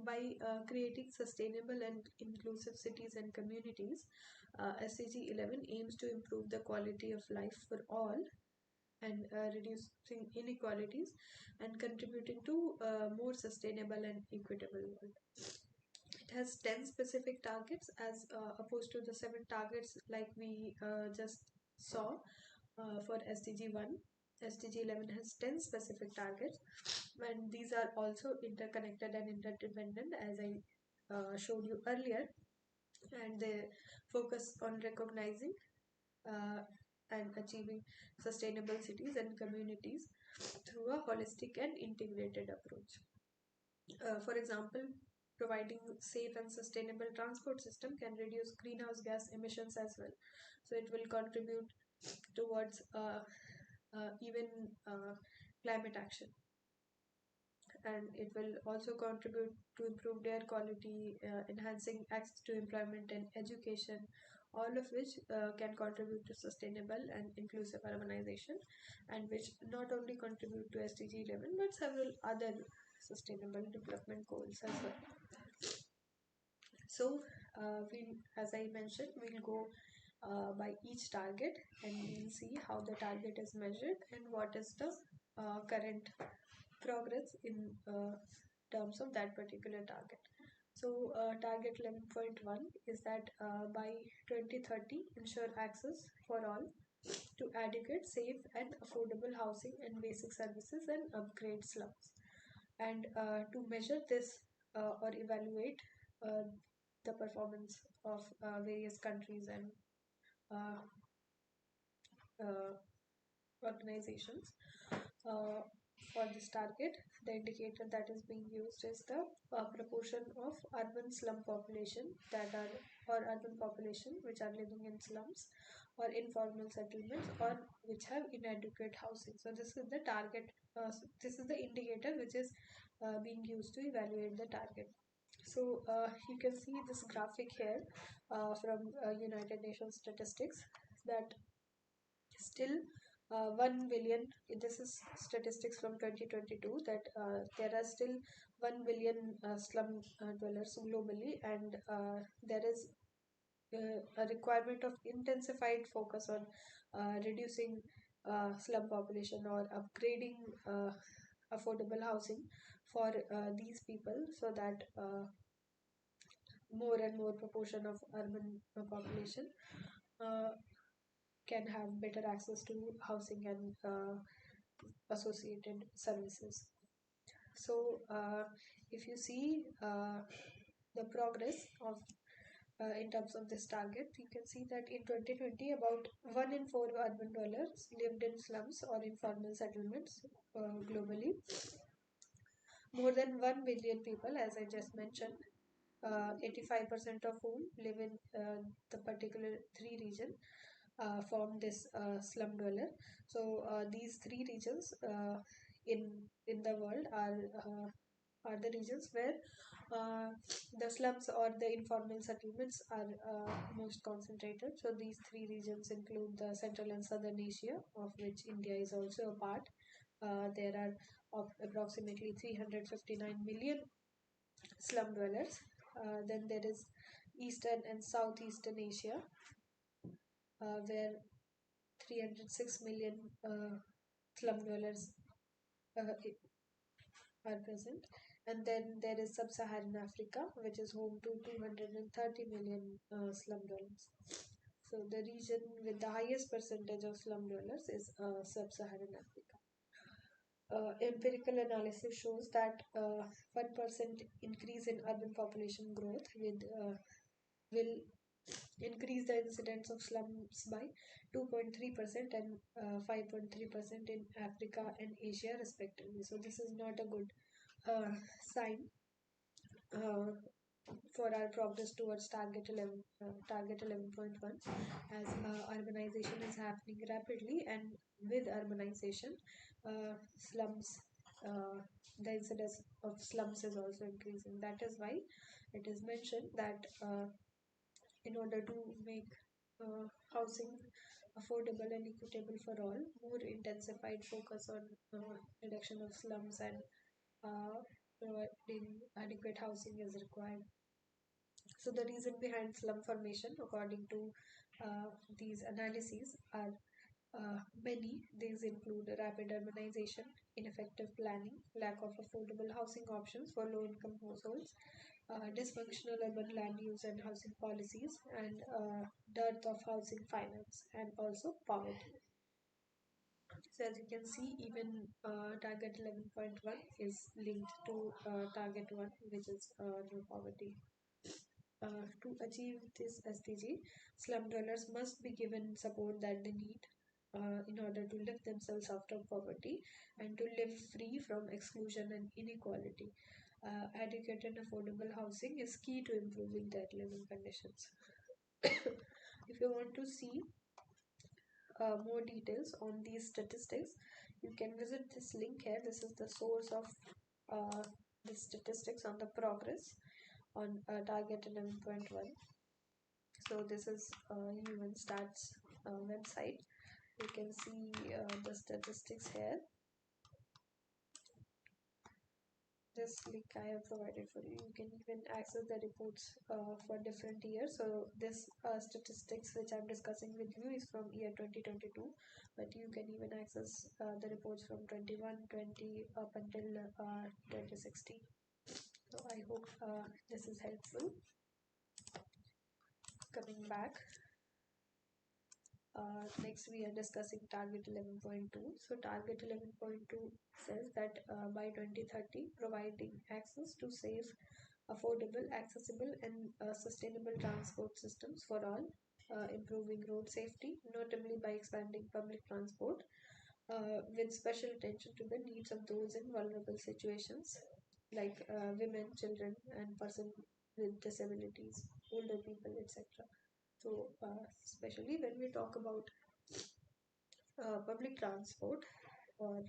By creating sustainable and inclusive cities and communities, SDG 11 aims to improve the quality of life for all and reducing inequalities and contributing to a more sustainable and equitable world. It has 10 specific targets as opposed to the 7 targets like we just saw for SDG 1. SDG 11 has 10 specific targets, and these are also interconnected and interdependent as I showed you earlier, and they focus on recognizing uh, and achieving sustainable cities and communities through a holistic and integrated approach. For example, providing safe and sustainable transport system can reduce greenhouse gas emissions as well. So it will contribute towards even climate action, and it will also contribute to improved air quality, enhancing access to employment and education, all of which can contribute to sustainable and inclusive urbanization, and which not only contribute to SDG 11 but several other sustainable development goals as well. So, as I mentioned, we'll go by each target, and we'll see how the target is measured and what is the current progress in terms of that particular target. So target 11.1 is that by 2030 ensure access for all to adequate, safe and affordable housing and basic services and upgrade slums. And to measure this or evaluate uh, the performance of various countries and uh, uh, organizations uh, for this target, the indicator that is being used is the proportion of urban slum population that are or urban population which are living in slums or informal settlements or which have inadequate housing. So this is the target. This is the indicator which is being used to evaluate the target. So you can see this graphic here from United Nations statistics that still 1 billion, this is statistics from 2022, that there are still 1 billion slum dwellers globally, and there is a requirement of intensified focus on reducing slum population or upgrading affordable housing for these people, so that more and more proportion of urban population uh, can have better access to housing and associated services. So, if you see the progress of in terms of this target, you can see that in 2020, about 1 in 4 urban dwellers lived in slums or informal settlements globally. More than 1 billion people, as I just mentioned, 85% of whom live in the particular three region form this slum dweller. So these three regions in the world are the regions where uh, the slums or the informal settlements are most concentrated. So these three regions include the Central and Southern Asia, of which India is also a part. There are approximately 359 million slum dwellers. Then there is Eastern and Southeastern Asia, where 306 million slum dwellers are present. And then there is Sub-Saharan Africa, which is home to 230 million slum dwellers. So the region with the highest percentage of slum dwellers is Sub-Saharan Africa. Empirical analysis shows that 1% increase in urban population growth will increase the incidence of slums by 2.3% and 5.3% in Africa and Asia respectively. So this is not a good sign uh, for our progress towards target 11.1, as urbanization is happening rapidly, and with urbanization slums uh, the incidence of slums is also increasing. That is why it is mentioned that in order to make housing affordable and equitable for all, more intensified focus on reduction of slums and uh, providing adequate housing is required. So the reason behind slum formation, according to these analyses, are many. These include rapid urbanization, ineffective planning, lack of affordable housing options for low-income households, dysfunctional urban land use and housing policies, and dearth of housing finance, and also poverty. So as you can see, even target 11.1 is linked to target 1, which is no poverty. To achieve this SDG, slum dwellers must be given support that they need in order to lift themselves out of poverty and to live free from exclusion and inequality. Adequate and affordable housing is key to improving their living conditions. If you want to see more details on these statistics, you can visit this link here. This is the source of uh, the statistics on the progress on target 11.1. So this is UN Stats website. You can see the statistics here. this link I have provided for you. You can even access the reports for different years. So this statistics which I'm discussing with you is from year 2022, but you can even access the reports from 21, 20 up until 2016. So I hope this is helpful. Coming back. Next, we are discussing target 11.2. So, target 11.2 says that by 2030, providing access to safe, affordable, accessible, and sustainable transport systems for all, improving road safety, notably by expanding public transport, with special attention to the needs of those in vulnerable situations like women, children, and persons with disabilities, older people, etc. So, especially when we talk about public transport or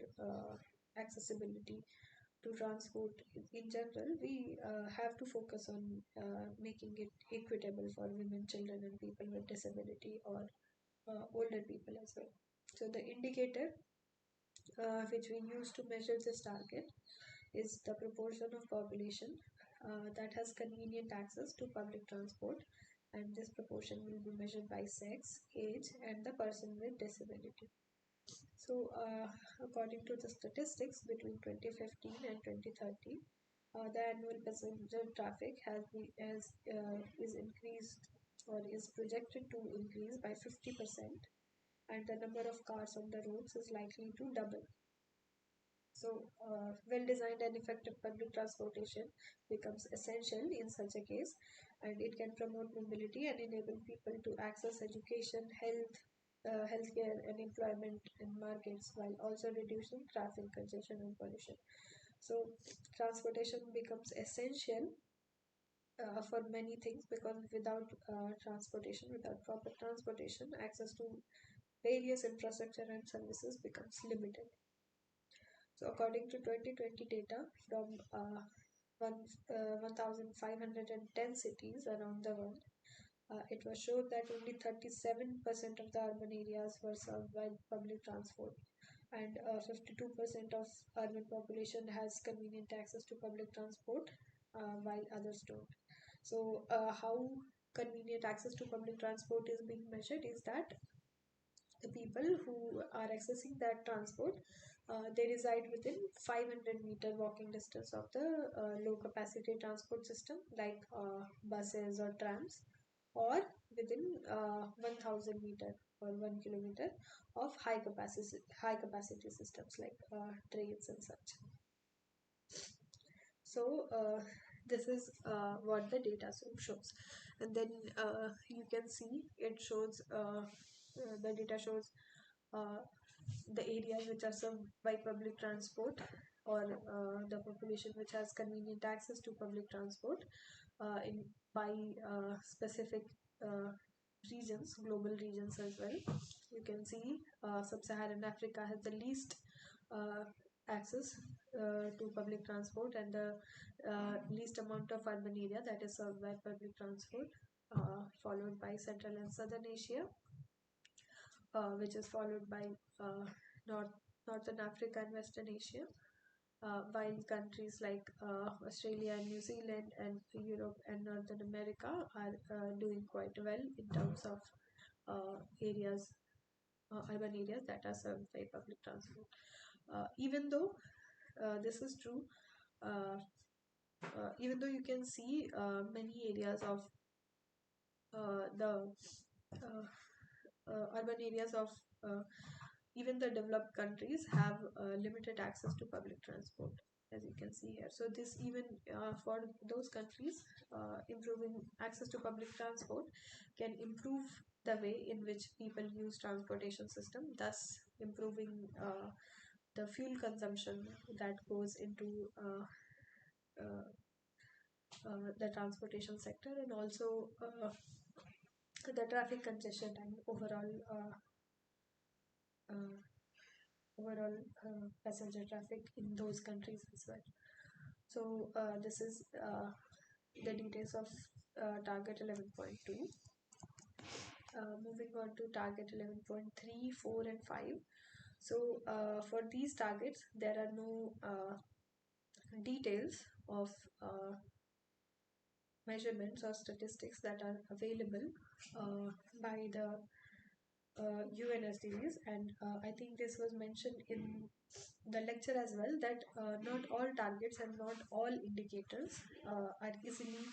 accessibility to transport in general, we have to focus on making it equitable for women, children, and people with disability or older people as well. So, the indicator which we use to measure this target is the proportion of population that has convenient access to public transport, and this proportion will be measured by sex, age, and the person with disability. So, according to the statistics between 2015 and 2030, the annual passenger traffic is increased or is projected to increase by 50%, and the number of cars on the roads is likely to double. So, well-designed and effective public transportation becomes essential in such a case, and it can promote mobility and enable people to access education, healthcare, and employment in markets while also reducing traffic congestion and pollution. So, transportation becomes essential for many things because without transportation, without proper transportation, access to various infrastructure and services becomes limited. So, according to 2020 data from 1,510 cities around the world, it was showed that only 37% of the urban areas were served by public transport, and 52% of urban population has convenient access to public transport, while others don't. So, how convenient access to public transport is being measured is that the people who are accessing that transport, they reside within 500-meter walking distance of the low capacity transport system like buses or trams, or within 1000 meter or 1 kilometer of high capacity systems like trains and such. So this is what the data shows, and then you can see it shows the data shows uh, the areas which are served by public transport, or the population which has convenient access to public transport in by specific uh, regions, global regions as well. You can see sub-Saharan Africa has the least uh, access to public transport, and the least amount of urban area that is served by public transport, followed by Central and Southern Asia, which is followed by North, Northern Africa and Western Asia, while countries like Australia and New Zealand and Europe and Northern America are doing quite well in terms of areas, urban areas that are served by public transport. Even though this is true, uh, even though you can see many areas of the uh, urban areas of even the developed countries have limited access to public transport, as you can see here. So this even for those countries, improving access to public transport can improve the way in which people use transportation system, thus improving the fuel consumption that goes into uh, the transportation sector, and also the traffic congestion and uh, passenger traffic in those countries as well. So this is the details of target 11.2. Moving on to target 11.3, 4 and 5. So for these targets, there are no details of measurements or statistics that are available by the UN SDGs, and I think this was mentioned in the lecture as well, that not all targets and not all indicators are easily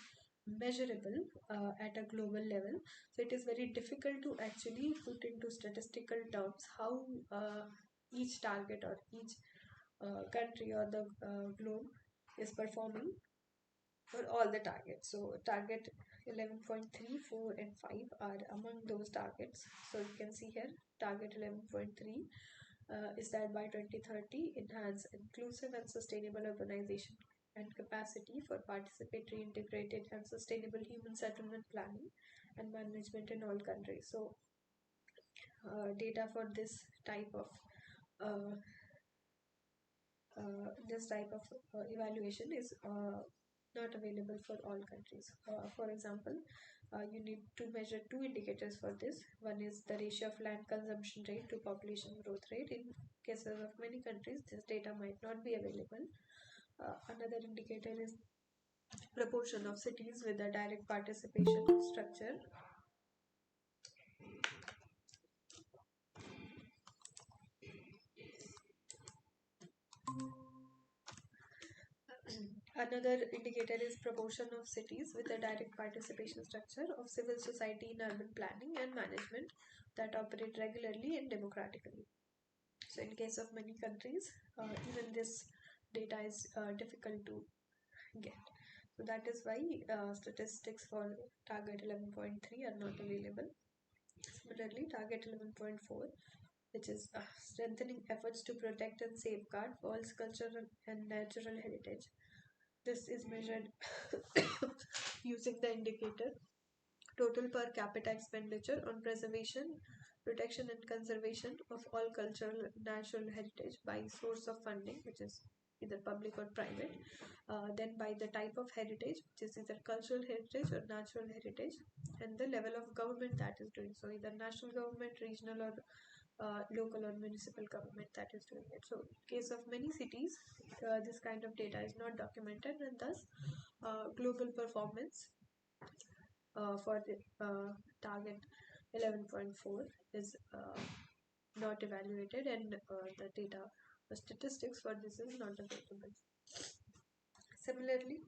measurable at a global level. So it is very difficult to actually put into statistical terms how each target or each country or the globe is performing for all the targets. So target 11.3, 4 and 5 are among those targets. So you can see here target 11.3 is that by 2030 enhance inclusive and sustainable urbanization and capacity for participatory, integrated and sustainable human settlement planning and management in all countries. So data for uh, this type of evaluation is not available for all countries. For example, you need to measure two indicators for this. One is the ratio of land consumption rate to population growth rate. In cases of many countries, this data might not be available. Another indicator is proportion of cities with a direct participation structure. Another indicator is proportion of cities with a direct participation structure of civil society in urban planning and management that operate regularly and democratically. So in case of many countries, even this data is difficult to get. So that is why statistics for target 11.3 are not available. Similarly, target 11.4, which is strengthening efforts to protect and safeguard world's cultural and natural heritage. This is measured using the indicator total per capita expenditure on preservation, protection and conservation of all cultural natural heritage by source of funding, which is either public or private, then by the type of heritage, which is either cultural heritage or natural heritage, and the level of government that is doing so, either national government, regional or local or municipal government that is doing it. So in case of many cities, this kind of data is not documented, and thus global performance for the target 11.4 is not evaluated, and the data, the statistics for this is not available. Similarly,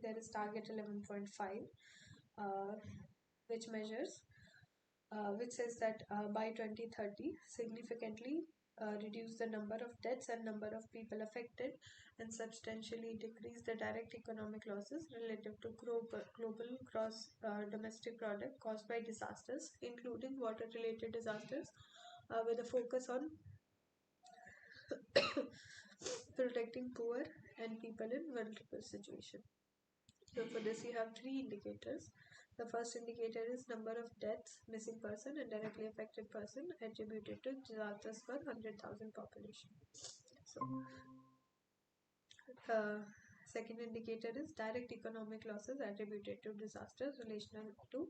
there is target 11.5, uh, which measures which says that by 2030 significantly reduce the number of deaths and number of people affected and substantially decrease the direct economic losses relative to global gross domestic product caused by disasters, including water related disasters, with a focus on protecting poor and people in vulnerable situations. So for this you have three indicators. The first indicator is number of deaths, missing person and directly affected person attributed to disasters per 100,000 population. So second indicator is direct economic losses attributed to disasters relational to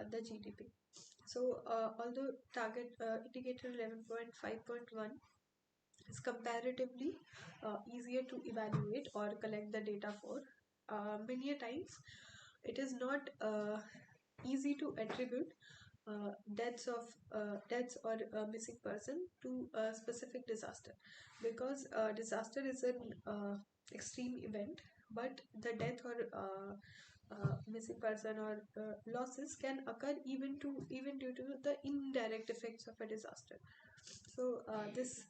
the GDP. So although target indicator 11.5.1 is comparatively easier to evaluate or collect the data for, many a times it is not easy to attribute deaths or missing person to a specific disaster, because disaster is an extreme event, but the death or missing person or losses can occur even due to the indirect effects of a disaster. So this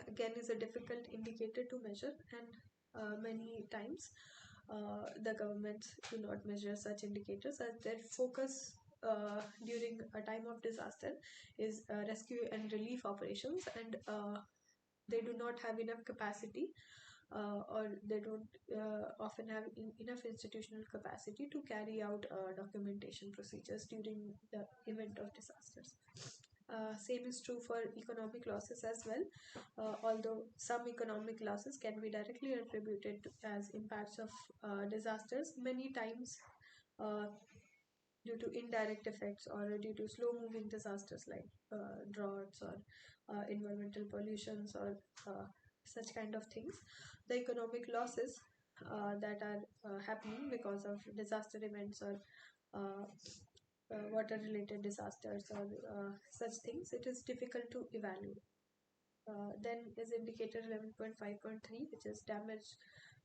again is a difficult indicator to measure, and many times the governments do not measure such indicators, as their focus during a time of disaster is rescue and relief operations, and they do not have enough capacity, or they don't often have enough institutional capacity to carry out documentation procedures during the event of disasters. Same is true for economic losses as well, although some economic losses can be directly attributed as impacts of disasters. Many times uh, due to indirect effects or due to slow moving disasters like droughts or environmental pollutions or such kind of things. The economic losses that are happening because of disaster events or uh, water related disasters or such things, it is difficult to evaluate. Then is indicator 11.5.3, which is damage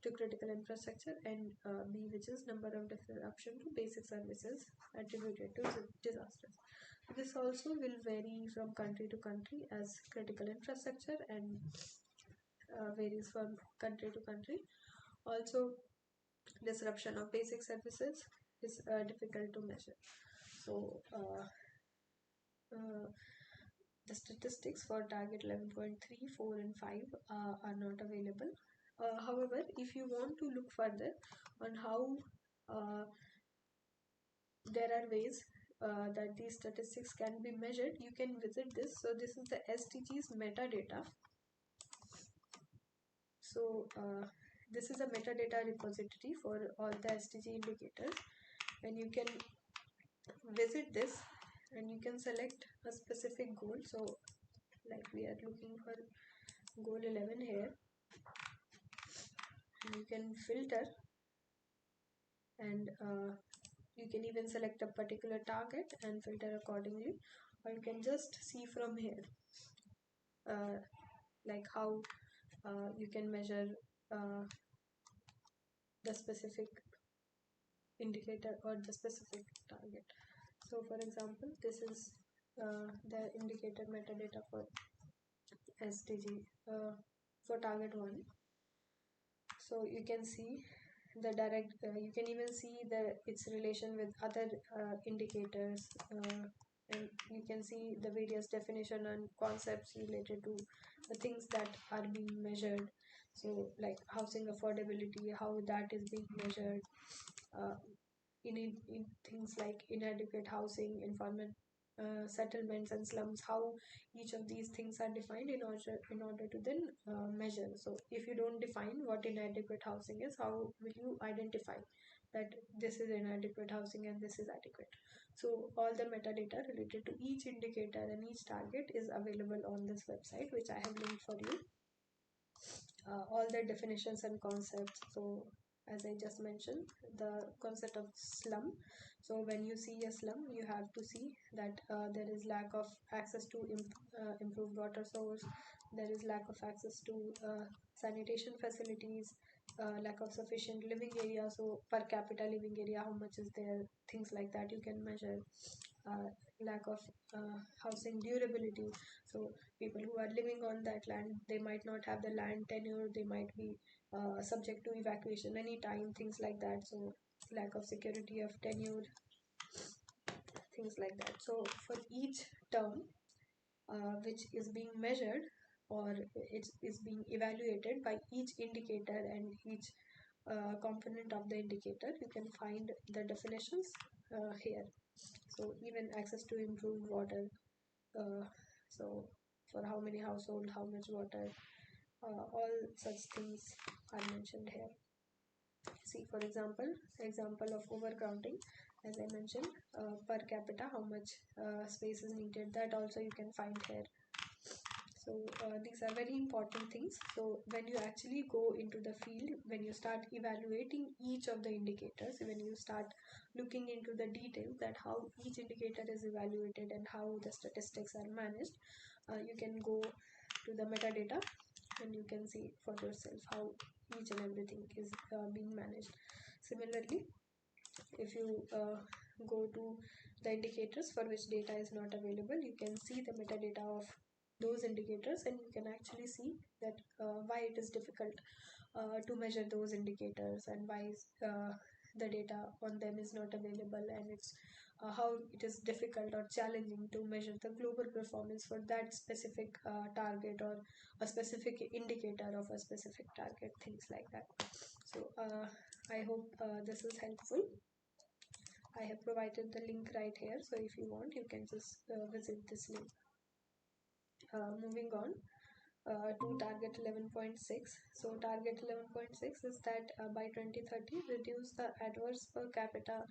to critical infrastructure, and B, which is number of disruption to basic services attributed to disasters. This also will vary from country to country, as critical infrastructure and varies from country to country. Also, disruption of basic services is difficult to measure. So, the statistics for target 11.3, 4 and 5 are not available. However, if you want to look further on how there are ways that these statistics can be measured, you can visit this. So this is the SDGs metadata. So this is a metadata repository for all the SDG indicators, and you can visit this and you can select a specific goal. So like we are looking for goal 11 here, and you can filter, and you can even select a particular target and filter accordingly, or you can just see from here like how you can measure uh, the specific indicator or the specific target. So for example, this is the indicator metadata for SDG for target 1. So you can see the direct you can even see its relation with other indicators, and you can see the various definition and concepts related to the things that are being measured. So like housing affordability, how that is being measured, uh, in things like inadequate housing, informal settlements and slums, how each of these things are defined in order to then measure. So if you don't define what inadequate housing is, how will you identify that this is inadequate housing and this is adequate? So all the metadata related to each indicator and each target is available on this website, which I have linked for you. All the definitions and concepts. So as I just mentioned, the concept of slum. So when you see a slum, you have to see that there is lack of access to improved water source, there is lack of access to sanitation facilities, lack of sufficient living area, so per capita living area, how much is there, things like that you can measure. Lack of housing durability, so people who are living on that land, they might not have the land tenure, they might be subject to evacuation anytime, things like that. So lack of security of tenure, things like that. So for each term which is being measured, or it is being evaluated by each indicator and each component of the indicator, you can find the definitions here. So even access to improved water, so for how many household, how much water, all such things are mentioned here. See, for example of overcrowding, as I mentioned, per capita, how much space is needed, that also you can find here. So these are very important things. So when you actually go into the field, when you start evaluating each of the indicators, when you start looking into the details that how each indicator is evaluated and how the statistics are managed, you can go to the metadata and you can see for yourself how each and everything is being managed. Similarly, if you go to the indicators for which data is not available, you can see the metadata of those indicators, and you can actually see that why it is difficult to measure those indicators, and why the data on them is not available, and it's how it is difficult or challenging to measure the global performance for that specific target or a specific indicator of a specific target, things like that. So I hope this is helpful. I have provided the link right here, so if you want, you can just visit this link. Moving on to target 11.6. So target 11.6 is that by 2030 reduce the adverse per capita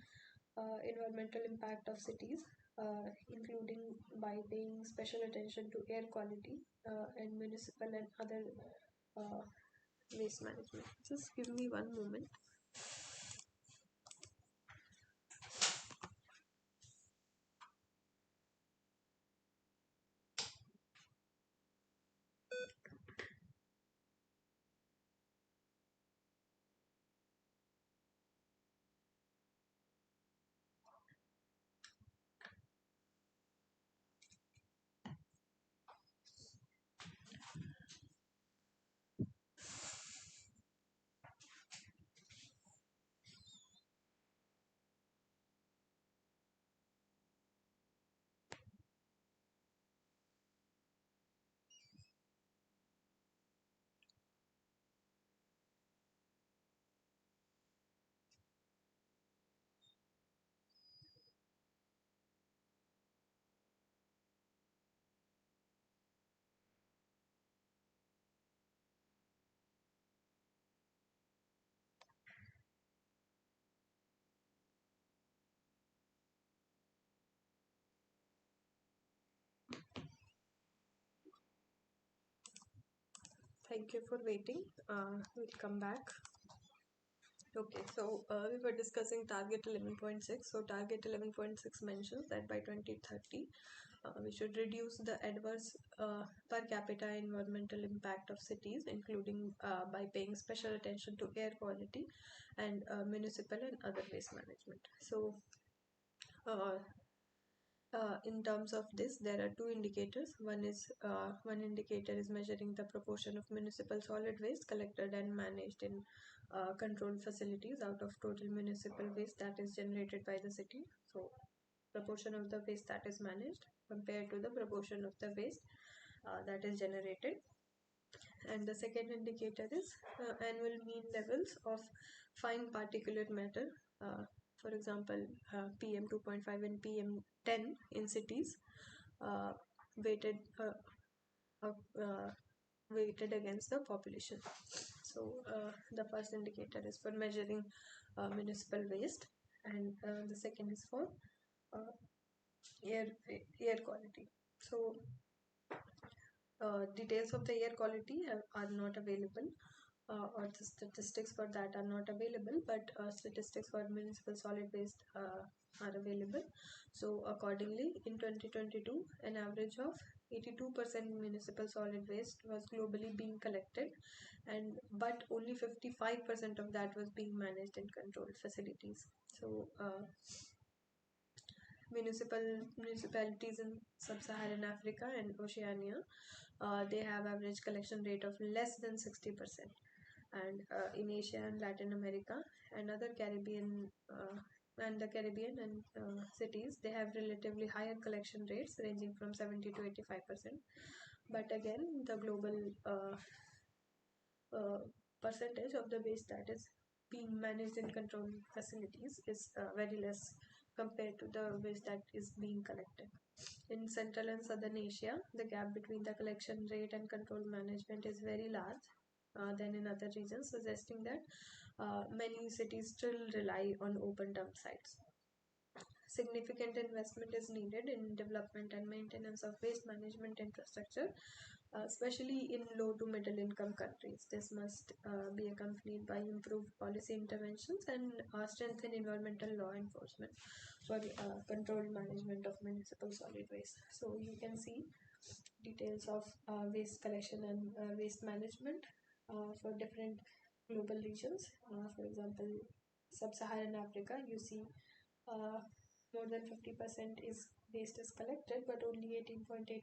environmental impact of cities, including by paying special attention to air quality and municipal and other uh, waste management. Just give me one moment. Thank you for waiting. We'll come back. Okay, so we were discussing target 11.6. So target 11.6 mentions that by 2030, we should reduce the adverse per capita environmental impact of cities, including by paying special attention to air quality and municipal and other waste management. So uh, in terms of this, there are two indicators. One indicator is measuring the proportion of municipal solid waste collected and managed in controlled facilities out of total municipal waste that is generated by the city. So, proportion of the waste that is managed compared to the proportion of the waste that is generated. And the second indicator is annual mean levels of fine particulate matter. For example, PM 2.5 and PM 10 in cities, uh, weighted uh, uh, weighted against the population. So the first indicator is for measuring municipal waste, and the second is for uh, air air quality. So details of the air quality are not available, or the statistics for that are not available, but statistics for municipal solid waste are available. So accordingly, in 2022, an average of 82% municipal solid waste was globally being collected, and but only 55% of that was being managed in controlled facilities. So municipalities in sub-Saharan Africa and Oceania, they have average collection rate of less than 60%. And in Asia and Latin America and other Caribbean and the Caribbean and cities, they have relatively higher collection rates ranging from 70 to 85%. But again, the global uh, percentage of the waste that is being managed in controlled facilities is very less compared to the waste that is being collected. In Central and Southern Asia, the gap between the collection rate and control management is very large than in other regions, suggesting that many cities still rely on open dump sites. Significant investment is needed in development and maintenance of waste management infrastructure, especially in low to middle income countries. This must be accompanied by improved policy interventions and strengthened environmental law enforcement for controlled management of municipal solid waste. So you can see details of waste collection and waste management for different global regions. For example, sub-Saharan Africa, you see uh, more than 50% is waste is collected, but only 18.8%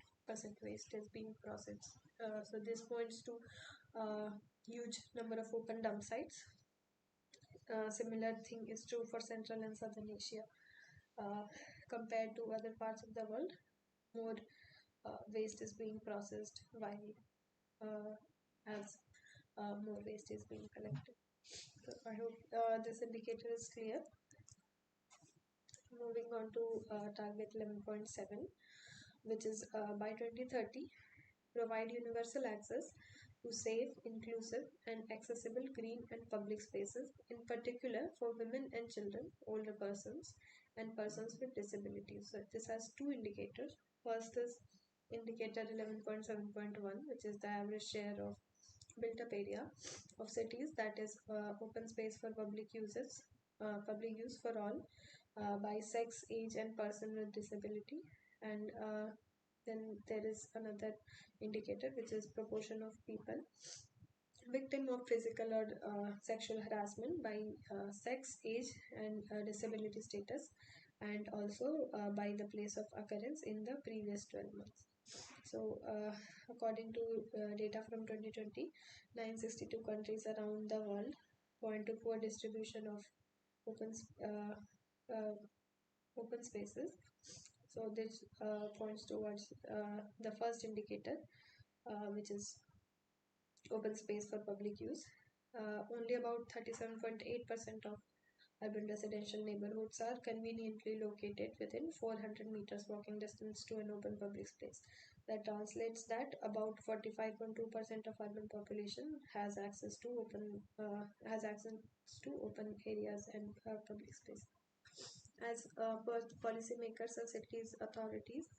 waste is being processed. So this points to huge number of open dump sites. Similar thing is true for Central and Southern Asia. Compared to other parts of the world, more waste is being processed while as more waste is being collected. So I hope this indicator is clear. Moving on to target 11.7, which is by 2030, provide universal access to safe, inclusive, and accessible green and public spaces, in particular for women and children, older persons, and persons with disabilities. So this has two indicators. First is indicator 11.7.1, which is the average share of built up area of cities that is open space for public use for all, by sex, age, and person with disability. And then there is another indicator, which is proportion of people victim of physical or sexual harassment by sex, age, and disability status, and also by the place of occurrence in the previous 12 months. So, according to data from 2020, 962 countries around the world point to poor distribution of open, uh, open spaces. So, this points towards the first indicator, which is open space for public use. Only about 37.8% of urban residential neighborhoods are conveniently located within 400 meters walking distance to an open public space. That translates that about 45.2% of urban population has access to open areas and public space. As policymakers and cities authorities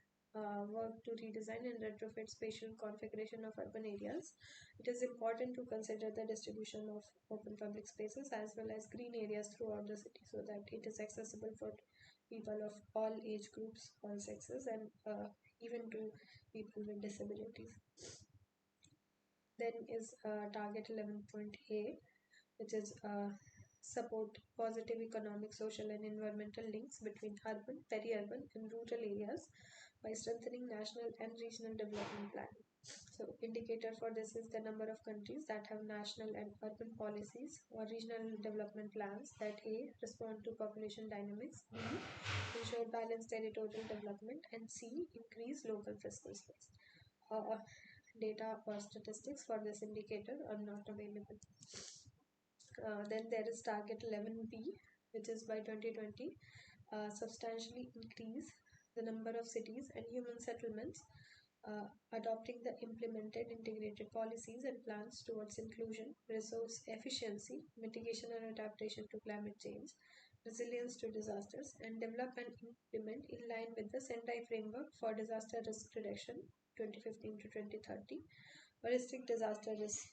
work to redesign and retrofit spatial configuration of urban areas, it is important to consider the distribution of open public spaces as well as green areas throughout the city so that it is accessible for people of all age groups, all sexes, and even to people with disabilities. Then is target 11.8, which is support positive economic, social, and environmental links between urban, peri-urban, and rural areas by strengthening national and regional development planning. So, indicator for this is the number of countries that have national and urban policies or regional development plans that A. respond to population dynamics, B. ensure balanced territorial development, and C. increase local fiscal space. Uh, Data or statistics for this indicator are not available. Then there is target 11B, which is by 2020, substantially increase the number of cities and human settlements, adopting the implemented integrated policies and plans towards inclusion, resource efficiency, mitigation and adaptation to climate change, resilience to disasters, and develop and implement in line with the Sendai framework for disaster risk reduction 2015 to 2030, holistic disaster risk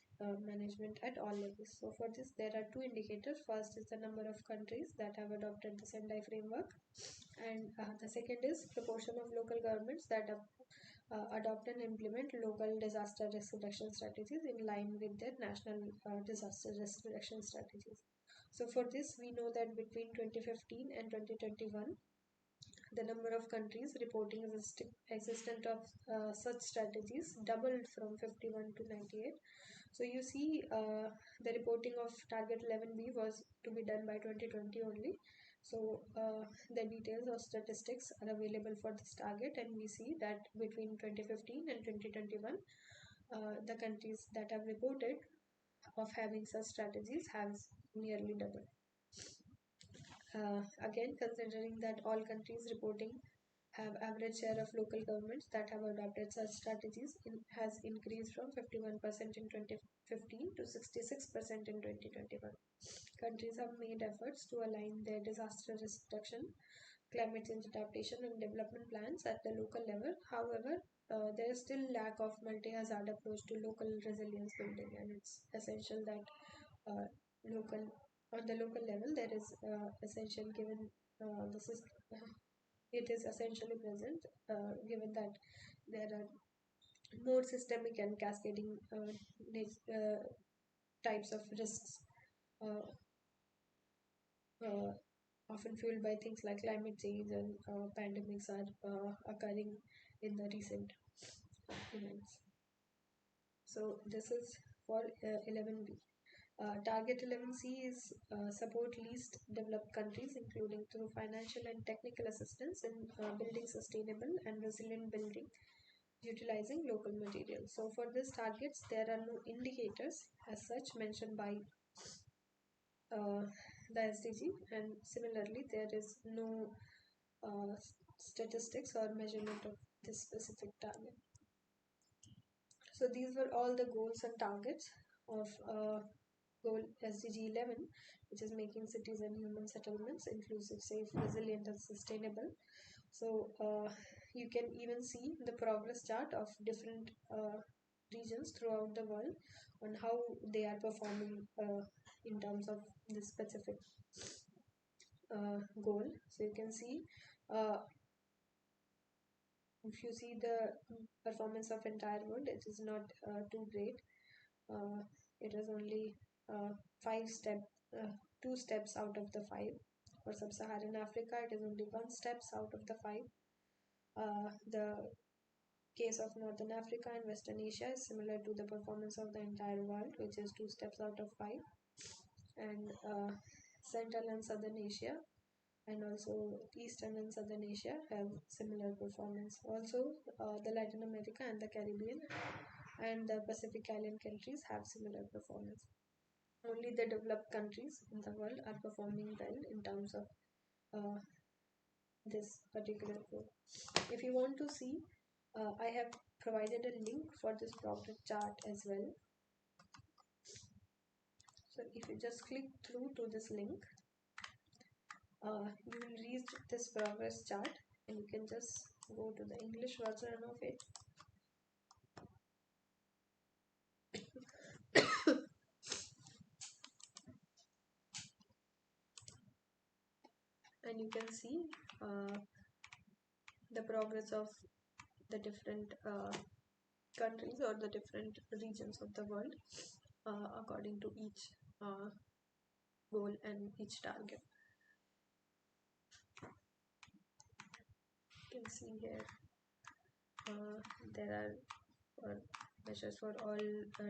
management at all levels. So for this, there are two indicators. First is the number of countries that have adopted the Sendai framework, and the second is proportion of local governments that adopt and implement local disaster risk reduction strategies in line with their national disaster risk reduction strategies. So for this, we know that between 2015 and 2021, the number of countries reporting existence of such strategies doubled from 51 to 98. So you see, the reporting of target 11B was to be done by 2020 only. So the details or statistics are available for this target, and we see that between 2015 and 2021, the countries that have reported of having such strategies has nearly doubled. Again, considering that all countries reporting have average share of local governments that have adopted such strategies has increased from 51% in 2015 to 66% in 2021. Countries have made efforts to align their disaster risk reduction, climate change adaptation, and development plans at the local level. However, there is still lack of multi-hazard approach to local resilience building, and it's essential that local on the local level there is essential given this is it is essentially present, given that there are more systemic and cascading types of risks, uh, uh, often fueled by things like climate change and pandemics are occurring in the recent events. So this is for 11B. Target 11C is support least developed countries, including through financial and technical assistance in building sustainable and resilient building, utilizing local materials. So for these targets, there are no indicators as such mentioned by uh, the SDG, and similarly, there is no uh, statistics or measurement of this specific target. So these were all the goals and targets of goal SDG 11, which is making cities and human settlements inclusive, safe, resilient, and sustainable. So you can even see the progress chart of regions throughout the world on how they are performing in terms of this specific goal. So you can see, if you see the performance of entire world, it is not too great. It is only five step, two steps out of the five. For sub-Saharan Africa, it is only one steps out of the five. The case of Northern Africa and Western Asia is similar to the performance of the entire world, which is two steps out of five. And Central and Southern Asia and also Eastern and Southern Asia have similar performance. Also, the Latin America and the Caribbean and the Pacific Island countries have similar performance. Only the developed countries in the world are performing well in terms of this particular goal. If you want to see, I have provided a link for this progress chart as well. So if you just click through to this link, you will reach this progress chart, and you can just go to the English version of it. And you can see the progress of the different countries or the different regions of the world according to each goal and each target. You can see here there are measures for all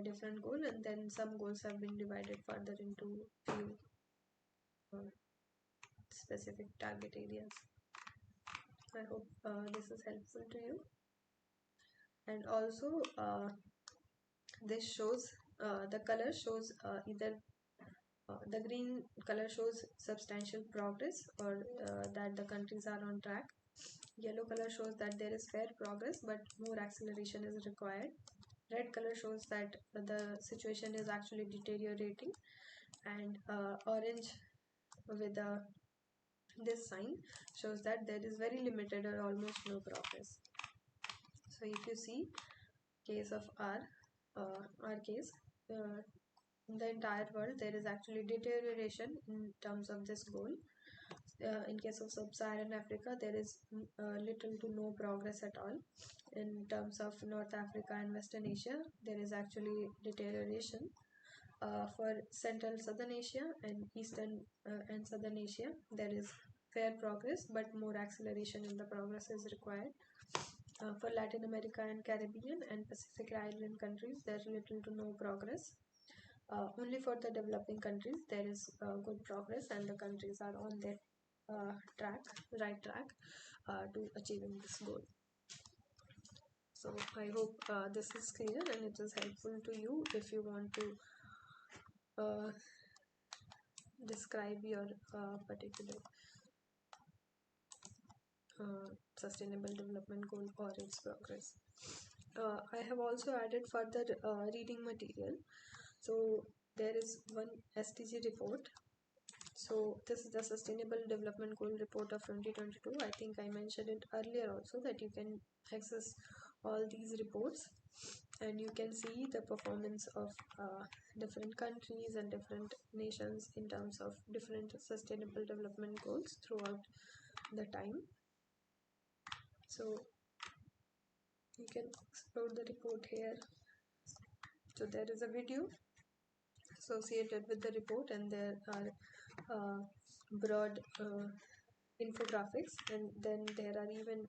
different goals, and then some goals have been divided further into few specific target areas. I hope this is helpful to you. And also this shows the color shows either the green color shows substantial progress or that the countries are on track. Yellow color shows that there is fair progress but more acceleration is required. Red color shows that the situation is actually deteriorating, and orange with this sign shows that there is very limited or almost no progress. So if you see case of our case, in the entire world there is actually deterioration in terms of this goal. In case of sub-Saharan Africa, there is little to no progress at all. In terms of North Africa and Western Asia, there is actually deterioration. For Central Southern Asia and Eastern and Southern Asia, there is fair progress, but more acceleration in the progress is required. For Latin America and Caribbean and Pacific Island countries, there is little to no progress. Only for the developing countries, there is good progress, and the countries are on their right track to achieving this goal. So I hope this is clear and it is helpful to you if you want to describe your particular sustainable development goal or its progress. I have also added further reading material. So there is one SDG report. So this is the Sustainable Development Goal Report of 2022. I think I mentioned it earlier also that you can access all these reports and you can see the performance of different countries and different nations in terms of different sustainable development goals throughout the time. So you can explore the report here. So there is a video associated with the report, and there are broad infographics, and then there are even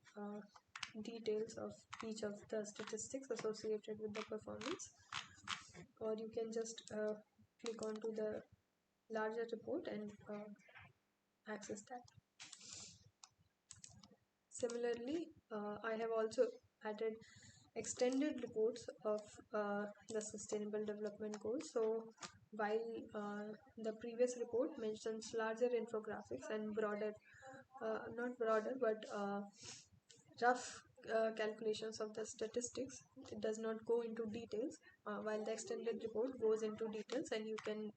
details of each of the statistics associated with the performance. Or you can just click onto the larger report and access that. Similarly, I have also added extended reports of the Sustainable Development Goals. So while the previous report mentions larger infographics and broader, not broader, but rough calculations of the statistics, it does not go into details, while the extended report goes into details, and you can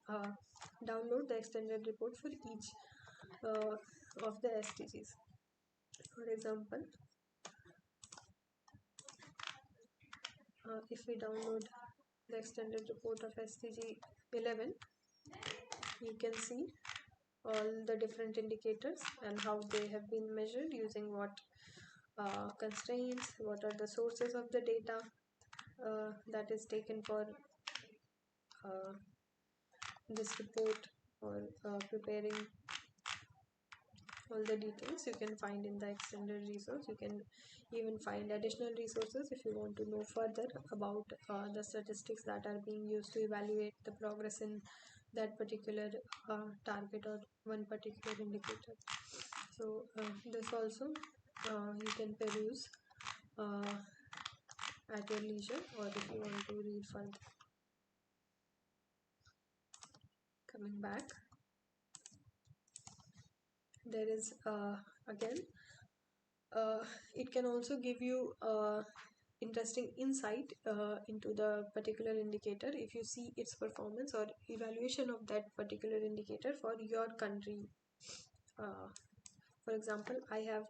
download the extended report for each of the SDGs. For example, if we download the extended report of SDG 11, you can see all the different indicators and how they have been measured, using what constraints, what are the sources of the data that is taken for this report, or preparing all the details you can find in the extended resource. You can even find additional resources if you want to know further about the statistics that are being used to evaluate the progress in that particular target or one particular indicator. So this also you can peruse at your leisure, or if you want to read further. Coming back, there is again it can also give you interesting insight into the particular indicator if you see its performance or evaluation of that particular indicator for your country. For example, I have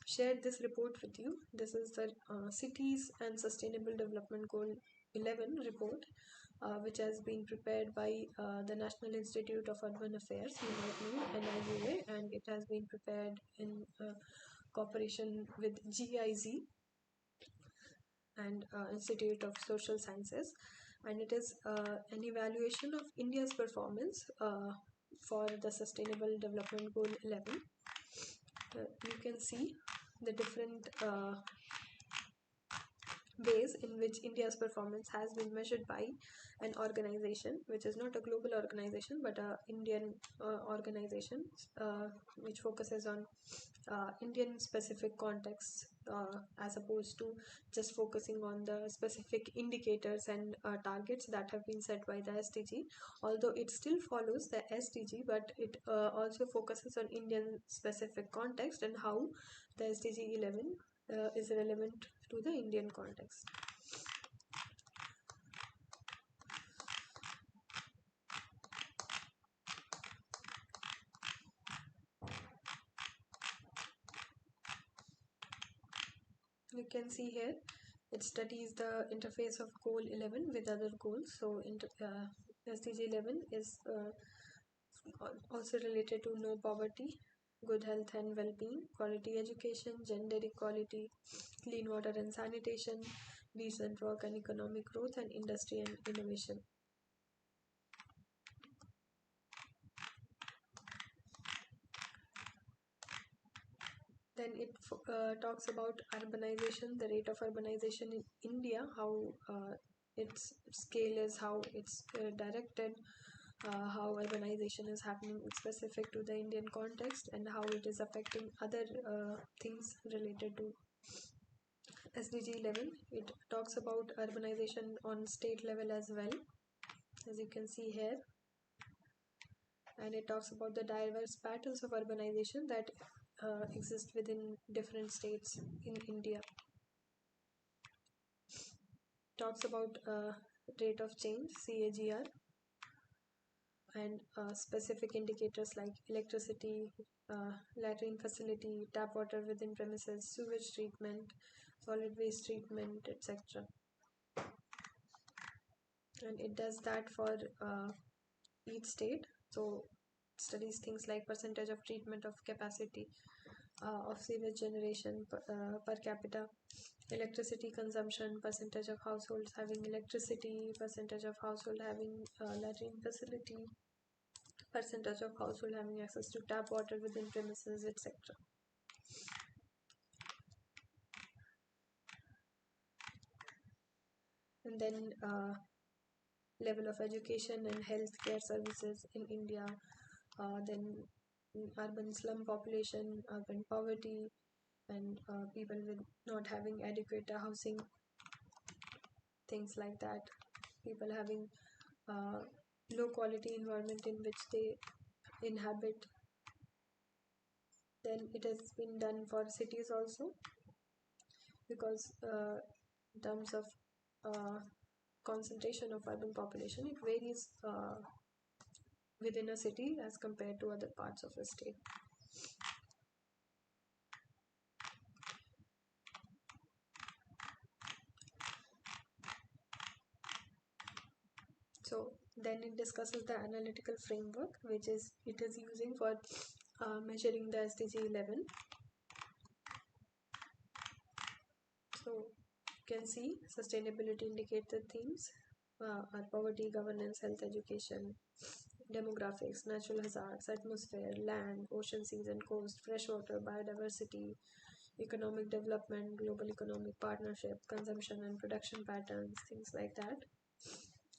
shared this report with you. This is the Cities and Sustainable Development Goal 11 report, which has been prepared by the National Institute of Urban Affairs, you might know, NIUA, and it has been prepared in cooperation with GIZ and Institute of Social Sciences, and it is an evaluation of India's performance for the Sustainable Development Goal 11. You can see the different ways in which India's performance has been measured by an organization which is not a global organization but a Indian organization which focuses on Indian specific contexts as opposed to just focusing on the specific indicators and targets that have been set by the SDG. Although it still follows the SDG, but it also focuses on Indian specific context and how the SDG 11 is relevant to the Indian context. You can see here it studies the interface of goal 11 with other goals. So SDG 11 is also related to no poverty, good health and well-being, quality education, gender equality, clean water and sanitation, decent work and economic growth, and industry and innovation. Then it talks about urbanization, the rate of urbanization in India, how its scale is, how it's directed, how urbanization is happening specific to the Indian context, and how it is affecting other things related to SDG 11. It talks about urbanization on state level as well, as you can see here, and it talks about the diverse patterns of urbanization that exist within different states in India. Talks about rate of change, CAGR, and specific indicators like electricity, latrine facility, tap water within premises, sewage treatment, solid waste treatment, etc. And it does that for each state. So it studies things like percentage of treatment of capacity of sewage generation per capita, electricity consumption, percentage of households having electricity, percentage of household having latrine facility, percentage of household having access to tap water within premises, etc. And then level of education and healthcare services in India, then urban slum population, urban poverty, and people with not having adequate housing, things like that, people having low quality environment in which they inhabit. Then it has been done for cities also, because in terms of concentration of urban population, it varies within a city as compared to other parts of a state. So then it discusses the analytical framework, which is it is using for measuring the SDG 11. So you can see sustainability indicator themes are poverty, governance, health, education, demographics, natural hazards, atmosphere, land, ocean, seas and coast, freshwater, biodiversity, economic development, global economic partnership, consumption and production patterns, things like that.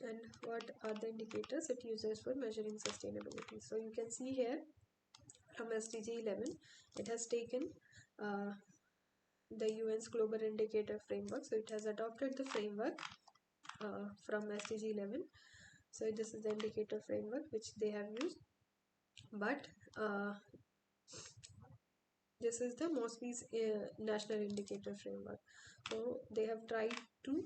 And what are the indicators it uses for measuring sustainability? So you can see here from SDG 11, it has taken the UN's global indicator framework. So it has adopted the framework from SDG 11. So this is the indicator framework which they have used, but this is the MOSPI's national indicator framework. So they have tried to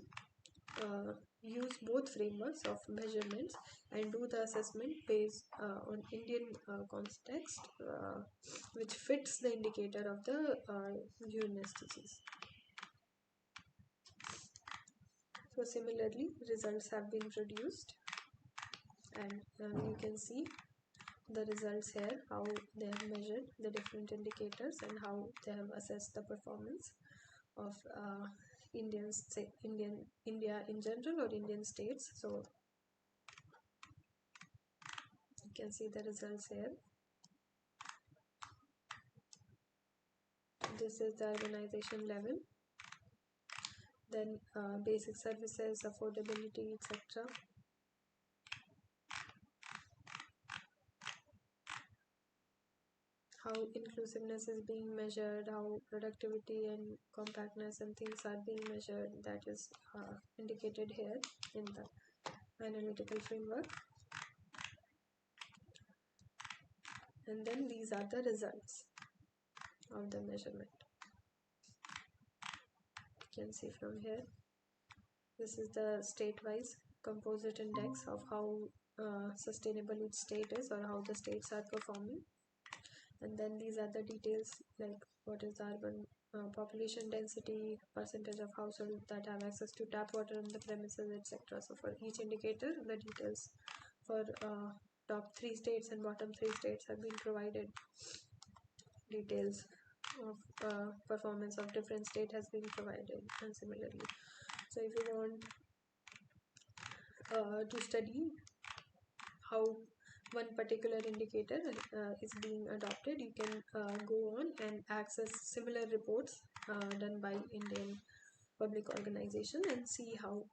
use both frameworks of measurements and do the assessment based on Indian context, which fits the indicator of the UN SDGs. So similarly, results have been produced, and you can see the results here, how they have measured the different indicators and how they have assessed the performance of India in general or Indian states. So you can see the results here. This is the urbanization level, then basic services, affordability, etc. How inclusiveness is being measured, how productivity and compactness and things are being measured, that is indicated here in the analytical framework. And then these are the results of the measurement. You can see from here, this is the state-wise composite index of how sustainable each state is, or how the states are performing. And then these are the details, like what is the urban population density, percentage of households that have access to tap water on the premises, etc. So for each indicator, the details for top 3 states and bottom 3 states have been provided. Details of performance of different state has been provided, and similarly. So if you want to study how one particular indicator is being adopted, you can go on and access similar reports done by Indian public organization and see how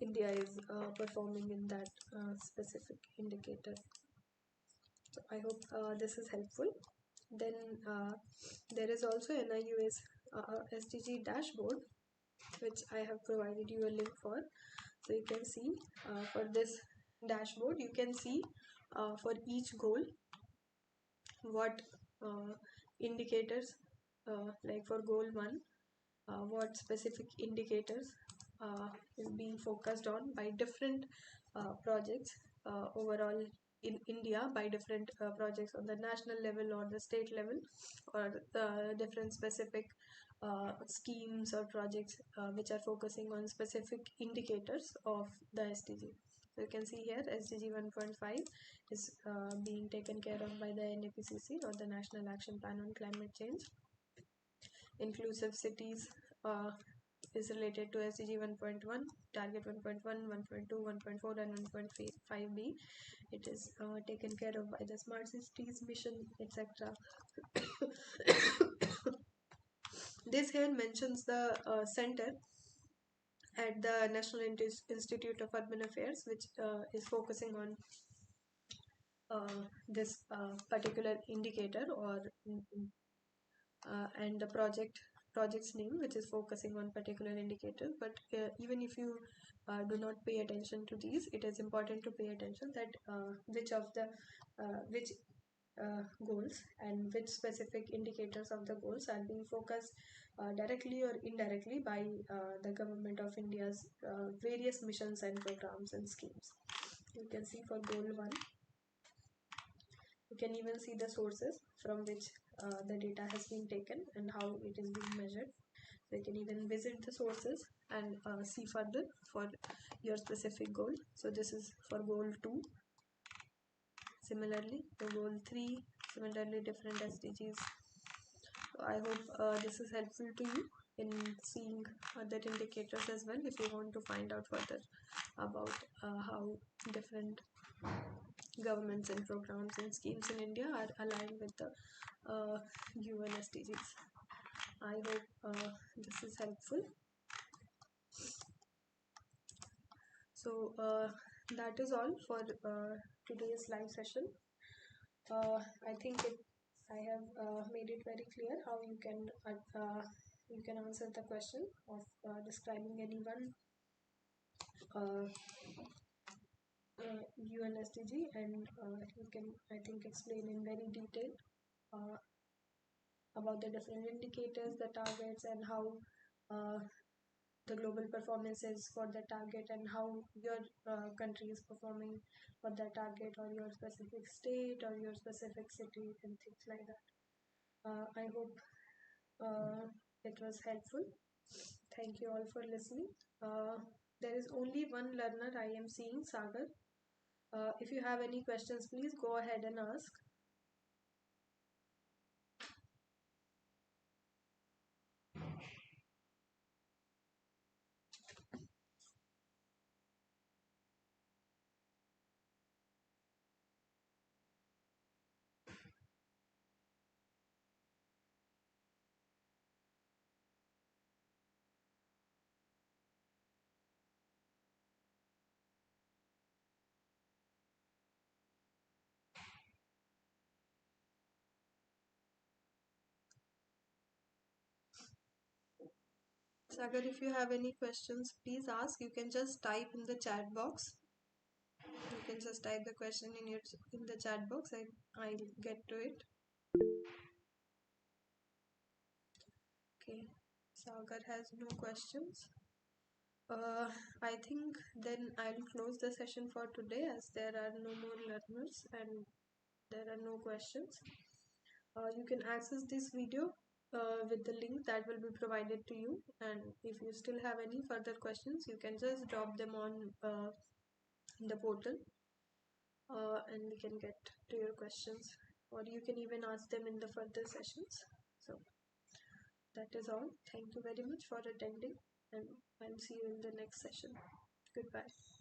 India is performing in that specific indicator. So I hope this is helpful. Then there is also NIU's SDG dashboard, which I have provided you a link for. So you can see for this dashboard, you can see for each goal what indicators, like for goal 1, what specific indicators is being focused on by different projects overall in India, by different projects on the national level or the state level, or different specific schemes or projects which are focusing on specific indicators of the SDG. So you can see here SDG 1.5 is being taken care of by the NPCC, or the National Action Plan on Climate Change. Inclusive cities is related to SDG 1.1, target 1.1, 1.2, 1.4 and 1.5b. It is taken care of by the Smart Cities Mission, etc. This here mentions the center at the National Institute of Urban Affairs, which is focusing on this particular indicator, or and the project's name, which is focusing on particular indicators. But even if you do not pay attention to these, it is important to pay attention that which of the goals and which specific indicators of the goals are being focused directly or indirectly by the government of India's various missions and programs and schemes. You can see for goal 1, you can even see the sources from which the data has been taken and how it is being measured. So You can even visit the sources and see further for your specific goal. So this is for goal 2. Similarly, for goal 3, similarly different SDGs. So I hope this is helpful to you in seeing other indicators as well, if you want to find out further about how different governments and programs and schemes in India are aligned with the UN SDGs. I hope this is helpful. So that is all for today's live session. I think I have made it very clear how you can answer the question of describing any one UN SDG, and you can, I think, explain in very detail uh, about the different indicators, the targets, and how uh, the global performance is for the target, and how your country is performing for that target, or your specific state or your specific city, and things like that. I hope it was helpful. Thank you all for listening. There is only one learner I am seeing, Sagar. If you have any questions, please go ahead and ask. Sagar, if you have any questions, please ask. You can just type in the chat box. You can just type the question in the chat box, and I'll get to it. Okay, Sagar has no questions. I think then I'll close the session for today, as there are no more learners and there are no questions. You can access this video with the link that will be provided to you, and if you still have any further questions, you can just drop them on the portal, and we can get to your questions, or you can even ask them in the further sessions. So that is all. Thank you very much for attending, and I'll see you in the next session. Goodbye.